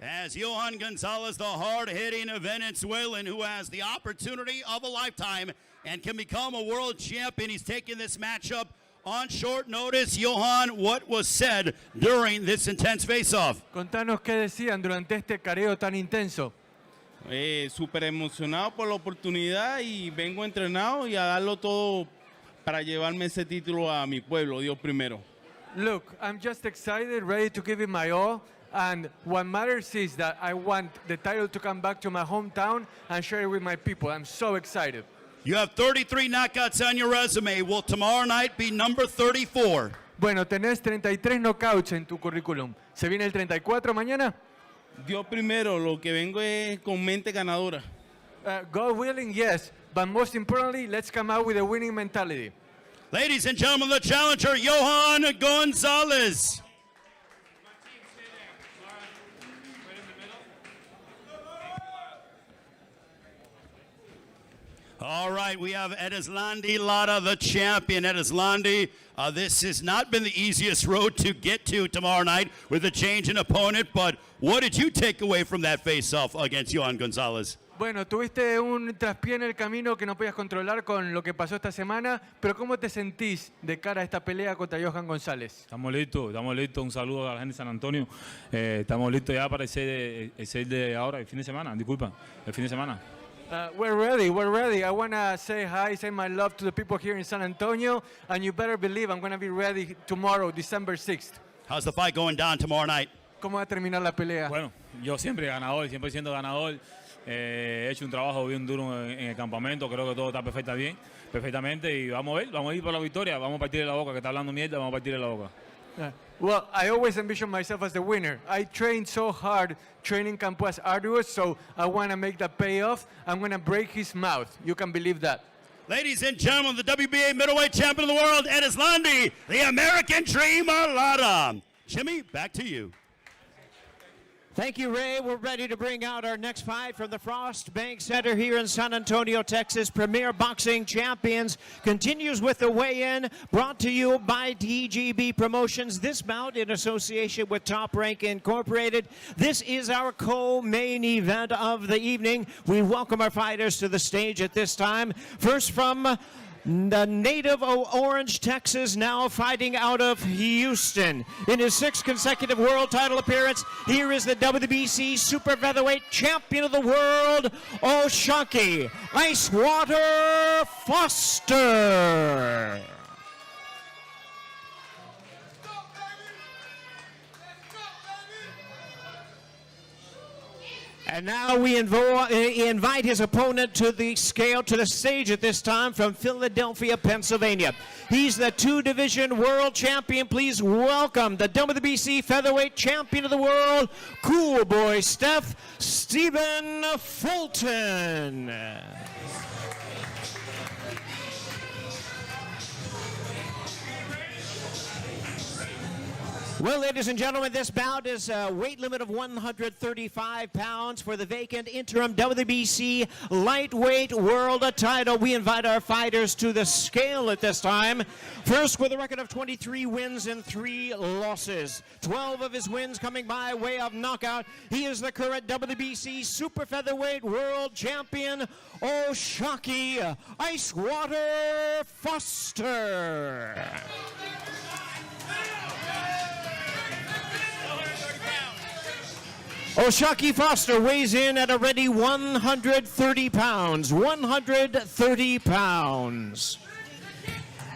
As Johan Gonzalez, the hard-hitting Venezuelan who has the opportunity of a lifetime and can become a world champion. He's taking this matchup on short notice. Johan, what was said during this intense face-off? Contanos qué decían durante este careo tan intenso. Súper emocionado por la oportunidad y vengo entrenado y a darlo todo para llevarme ese título a mi pueblo, Dios primero. Look, I'm just excited, ready to give it my all, and what matters is that I want the title to come back to my hometown and share it with my people. I'm so excited. You have 33 knockouts on your resume. Will tomorrow night be number 34? Bueno, tenés 33 knockouts en tu currículum. ¿Se viene el 34 mañana? Dios primero, lo que vengo es con mente ganadora. God willing, yes. But most importantly, let's come out with a winning mentality. Ladies and gentlemen, the challenger, Johan Gonzalez. All right, we have Edislandi Lara, the champion. Edislandi, this has not been the easiest road to get to tomorrow night with a change in opponent, but what did you take away from that face-off against Johan Gonzalez? Bueno, tuviste un traspié en el camino que no podías controlar con lo que pasó esta semana, pero ¿cómo te sentís de cara a esta pelea contra Johan González? Estamos listos. Un saludo a la gente de San Antonio. Estamos listos ya para el 6 de ahora, el fin de semana, disculpa, el fin de semana. We're ready. I want to say hi, say my love to the people here in San Antonio, and you better believe I'm going to be ready tomorrow, December 6th. How's the fight going down tomorrow night? ¿Cómo va a terminar la pelea? Bueno, yo siempre ganador, siempre siendo ganador. He hecho un trabajo bien duro en el campamento, creo que todo está perfectamente y vamos a ir por la victoria, vamos a partirle la boca, que está hablando mierda, vamos a partirle la boca. Well, I always envision myself as the winner. I trained so hard. Training camp was arduous, so I want to make that pay off. I'm going to break his mouth. You can believe that. Ladies and gentlemen, the WBA middleweight champion of the world, Edislandi, the American Dream Lara. Jimmy, back to you. Thank you, Ray. We're ready to bring out our next fight from the Frost Bank Center here in San Antonio, Texas. Premier Boxing Champions continues with the weigh-in brought to you by DGB Promotions. This bout in association with Top Rank Incorporated. This is our co-main event of the evening. We welcome our fighters to the stage at this time. First from the native of Orange, Texas, now fighting out of Houston. In his 6th consecutive world title appearance, here is the WBC Super Featherweight Champion of the World, O'Shaquie Icewater Foster. And now we invite his opponent to the stage at this time from Philadelphia, Pennsylvania. He's the 2-division world champion. Please welcome the WBC Featherweight Champion of the World, Cool Boy Stephen Fulton. Well, ladies and gentlemen, this bout is a weight limit of 135 pounds for the vacant interim WBC lightweight world title. We invite our fighters to the scale at this time. First, with a record of 23 wins and 3 losses. 12 of his wins coming by way of knockout. He is the current WBC Super Featherweight world champion, O'Shaquie Icewater Foster. O'Shaquie Foster weighs in at a ready 130 pounds. 130 pounds.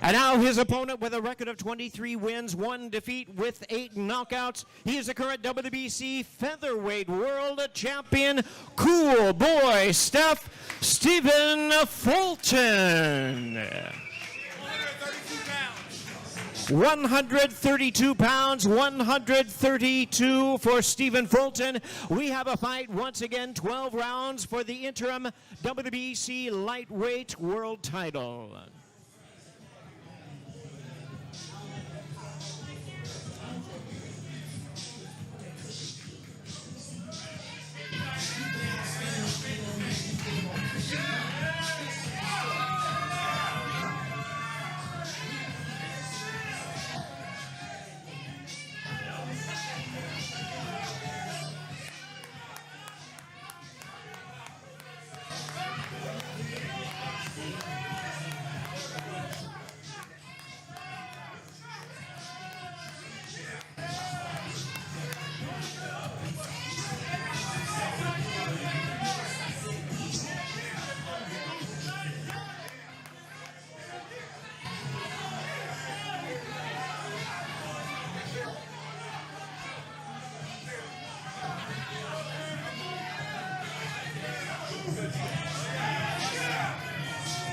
And now his opponent with a record of 23 wins, 1 defeat with 8 knockouts. He is the current WBC Featherweight World Champion, Cool Boy Stephen Fulton. 132 pounds, 132 for Stephen Fulton. We have a fight once again, 12 rounds for the interim WBC lightweight world title.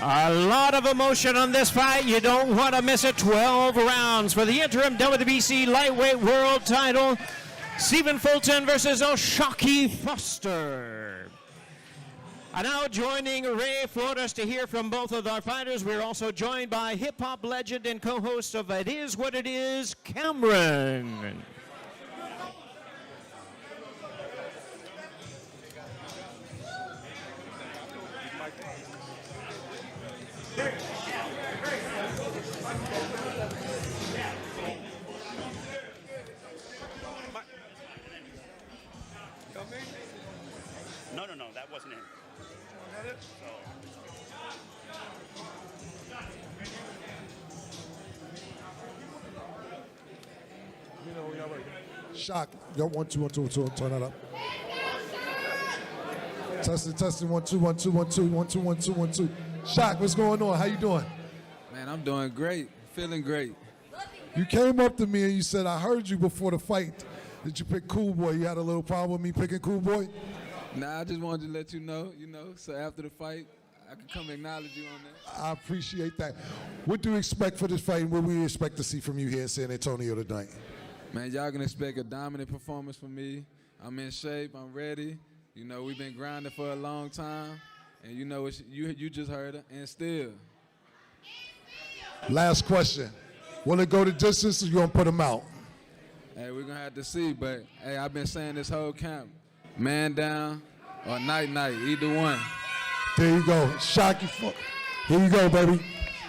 A lot of emotion on this fight. You don't want to miss it. 12 rounds for the interim WBC lightweight world title. Stephen Fulton versus O'Shaquie Foster. And now joining Ray Flores to hear from both of our fighters, we're also joined by hip-hop legend and co-host of It Is What It Is, Cameron. Shock. Yo, 1 2 1 2 1 2. Turn that up. Testing 1 2 1 2 1 2 1 2 1 2 1 2. Shock, what's going on? How you doing? Man, I'm doing great. Feeling great. You came up to me and you said, I heard you before the fight that you picked Cool Boy. You had a little problem with me picking Cool Boy? Nah, I just wanted to let you know, so after the fight, I could come acknowledge you on that. I appreciate that. What do you expect for this fight and what we expect to see from you here in San Antonio tonight? Man, y'all can expect a dominant performance from me. I'm in shape. I'm ready. You know, we've been grinding for a long time. And you know, you just heard it. And still. Last question. Will it go the distance or you going to put them out? Hey, we're going to have to see. But, hey, I've been saying this whole camp, man down or night-night, either one. There you go. Shocky. Here you go, baby.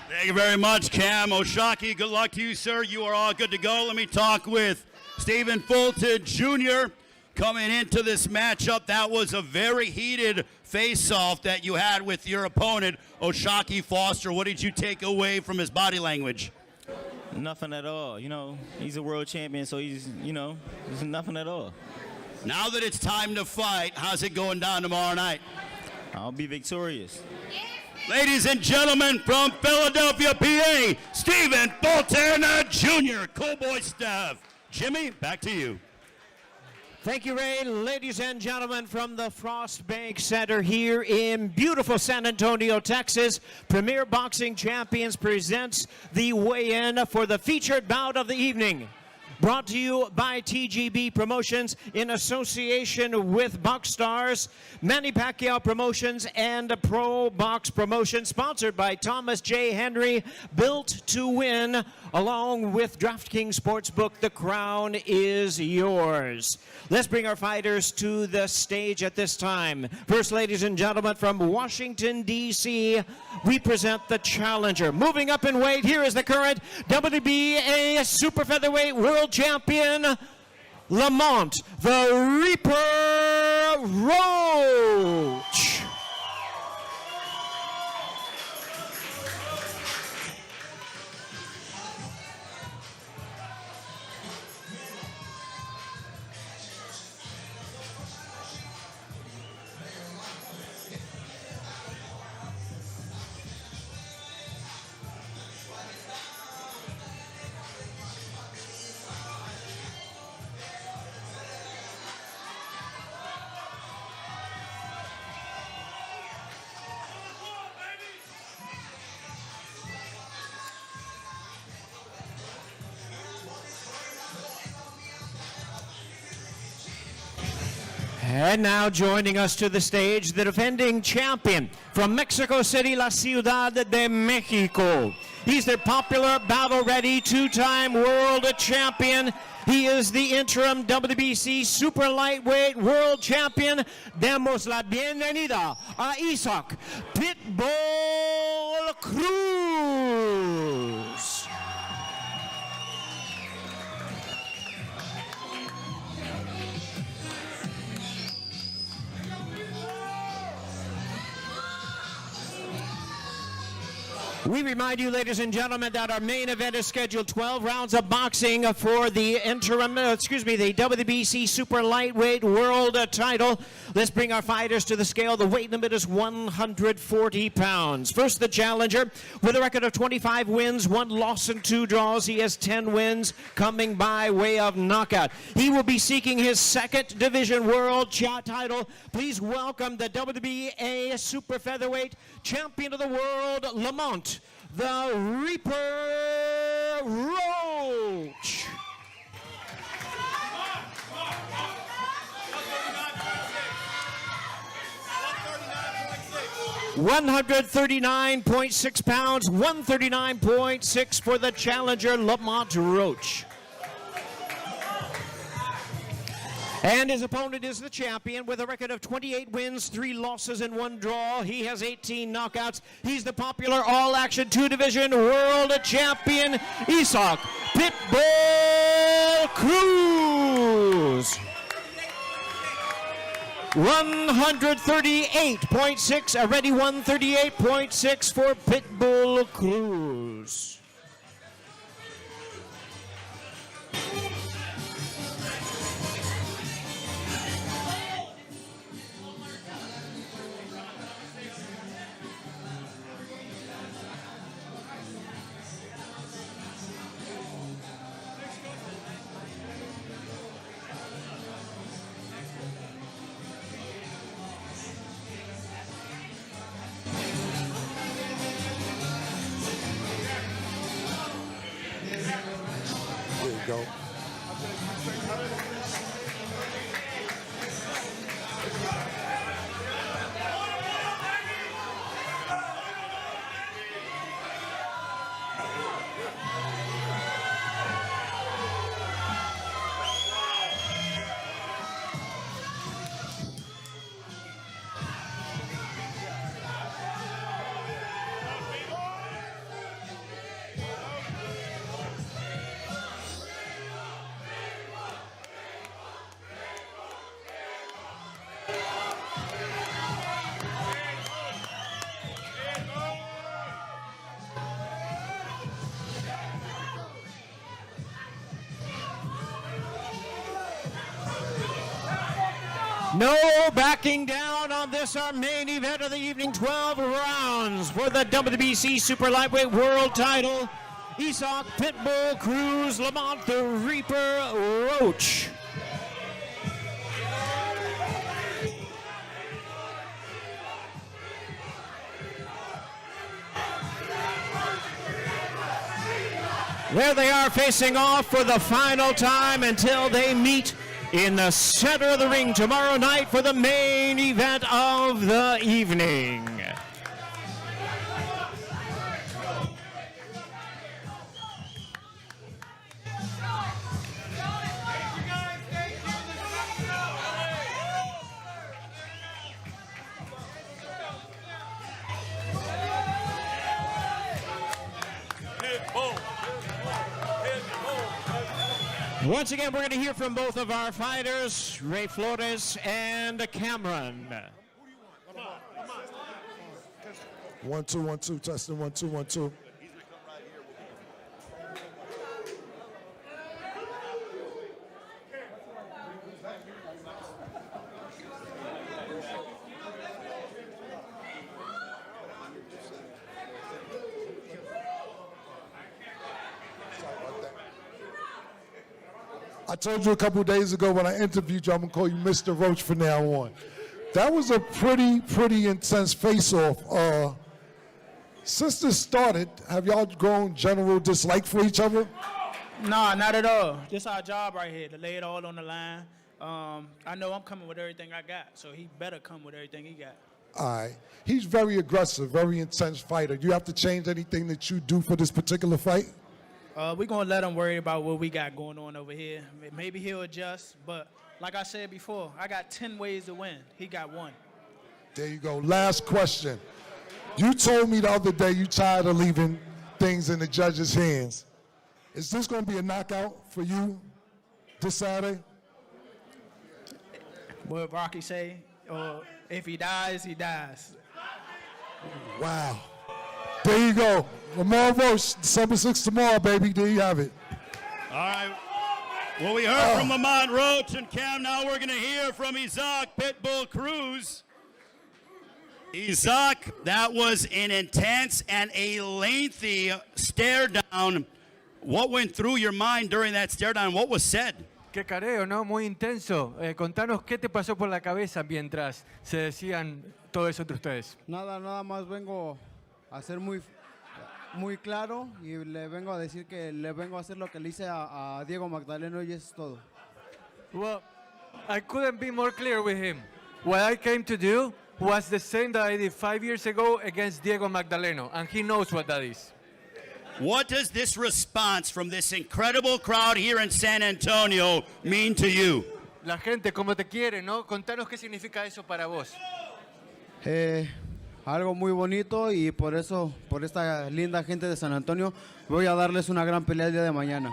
Thank you very much, Cam Oshaki. Good luck to you, sir. You are all good to go. Let me talk with Stephen Fulton Jr. coming into this matchup. That was a very heated face-off that you had with your opponent, Oshaki Foster. What did you take away from his body language? Nothing at all. You know, he's a world champion, so he's nothing at all. Now that it's time to fight, how's it going down tomorrow night? I'll be victorious. Ladies and gentlemen, from Philadelphia, PA, Stephen Fulton Jr., Cool Boy Steph. Jimmy, back to you. Thank you, Ray. Ladies and gentlemen, from the Frost Bank Center here in beautiful San Antonio, Texas, Premier Boxing Champions presents the weigh-in for the featured bout of the evening. Brought to you by TGB Promotions in association with Boxstars, Manny Pacquiao Promotions, and Pro Box Promotions, sponsored by Thomas J. Henry, Built to Win, along with DraftKings Sportsbook. The crown is yours. Let's bring our fighters to the stage at this time. First, ladies and gentlemen, from Washington, D.C., we present the challenger. Moving up in weight, here is the current WBA Super Featherweight World Champion, Lamont the Reaper Roach. And now joining us to the stage, the defending champion from Mexico City, La Ciudad de Mexico. He's the popular, battle-ready, two-time world champion. He is the interim WBC Super Lightweight World Champion. Demos la bienvenida a Isaac Pitbull Cruz. We remind you, ladies and gentlemen, that our main event is scheduled 12 rounds of boxing for the the WBC Super Lightweight World title. Let's bring our fighters to the scale. The weight limit is 140 pounds. First, the challenger with a record of 25 wins, 1 loss and 2 draws. He has 10 wins coming by way of knockout. He will be seeking his second division world title. Please welcome the WBA Super Featherweight Champion of the World, Lamont the Reaper Roach. $139.6 pounds, 139.6 for the challenger, Lamont Roach. And his opponent is the champion with a record of 28 wins, 3 losses, and 1 draw. He has 18 knockouts. He's the popular all-action 2-division world champion, Isaac Pitbull Cruz. 138.6, already 138.6 for Pitbull Cruz. There you go. No backing down on this, our main event of the evening. 12 rounds for the WBC Super Lightweight World Title. Isaac Pitbull Cruz, Lamont the Reaper Roach. There they are facing off for the final time until they meet in the center of the ring tomorrow night for the main event of the evening. Once again, we're going to hear from both of our fighters, Ray Flores and Cameron. 1 2 1 2 testing 1 2 1 2. I told you a couple days ago when I interviewed you, I'm gonna call you Mr. Roach from now on. That was a pretty intense face-off. Since this started, have y'all grown general dislike for each other? Nah, not at all. This our job right here, to lay it all on the line. I know I'm coming with everything I got, so he better come with everything he got. All right. He's very aggressive, very intense fighter. Do you have to change anything that you do for this particular fight? We're going to let him worry about what we got going on over here. Maybe he'll adjust, but like I said before, I got 10 ways to win. He got one. There you go. Last question. You told me the other day you tired of leaving things in the judges' hands. Is this going to be a knockout for you this Saturday? What Rocky say? If he dies, he dies. Wow. There you go. Lamont Roach, December 6th tomorrow, baby. There you have it. All right. Well, we heard from Lamont Roach and Cam. Now we're going to hear from Isaac Pitbull Cruz. Isaac, that was an intense and a lengthy stare down. What went through your mind during that stare down? What was said? Qué careo, ¿no? Muy intenso. Contanos qué te pasó por la cabeza mientras se decían todo eso entre ustedes. Nada más vengo a ser muy claro y le vengo a decir que le vengo a hacer lo que le hice a Diego Magdaleno y eso es todo. Well, I couldn't be more clear with him. What I came to do was the same that I did 5 years ago against Diego Magdaleno, and he knows what that is. What does this response from this incredible crowd here in San Antonio mean to you? La gente como te quiere, ¿no? Contanos qué significa eso para vos. Algo muy bonito y por eso, por esta linda gente de San Antonio, voy a darles una gran pelea el día de mañana.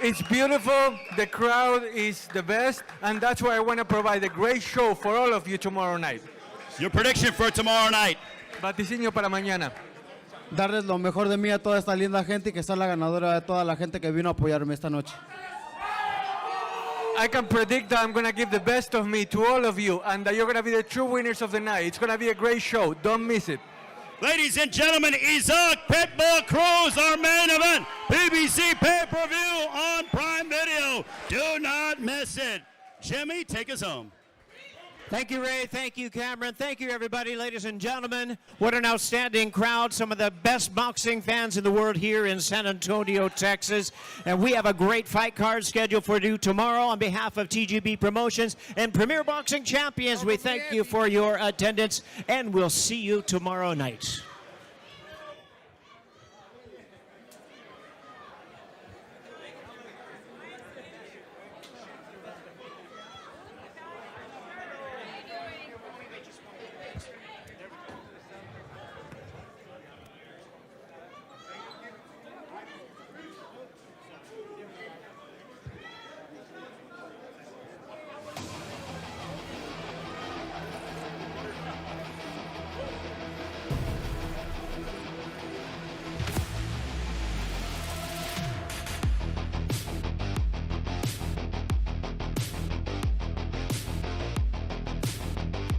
It's beautiful, the crowd is the best, and that's why I want to provide a great show for all of you tomorrow night. Your prediction for tomorrow night? Vaticinio para mañana. Darles lo mejor de mí a toda esta linda gente y que sea la ganadora de toda la gente que vino a apoyarme esta noche. I can predict that I'm going to give the best of me to all of you, and that you're going to be the true winners of the night. It's going to be a great show. Don't miss it. Ladies and gentlemen, Isaac Pitbull Cruz, our main event, PBC pay-per-view on Prime Video. Do not miss it. Jimmy, take us home. Thank you, Ray. Thank you, Cameron. Thank you, everybody, ladies and gentlemen. What an outstanding crowd. Some of the best boxing fans in the world here in San Antonio, Texas. And we have a great fight card scheduled for you tomorrow. On behalf of TGB Promotions and Premier Boxing Champions, we thank you for your attendance, and we'll see you tomorrow night.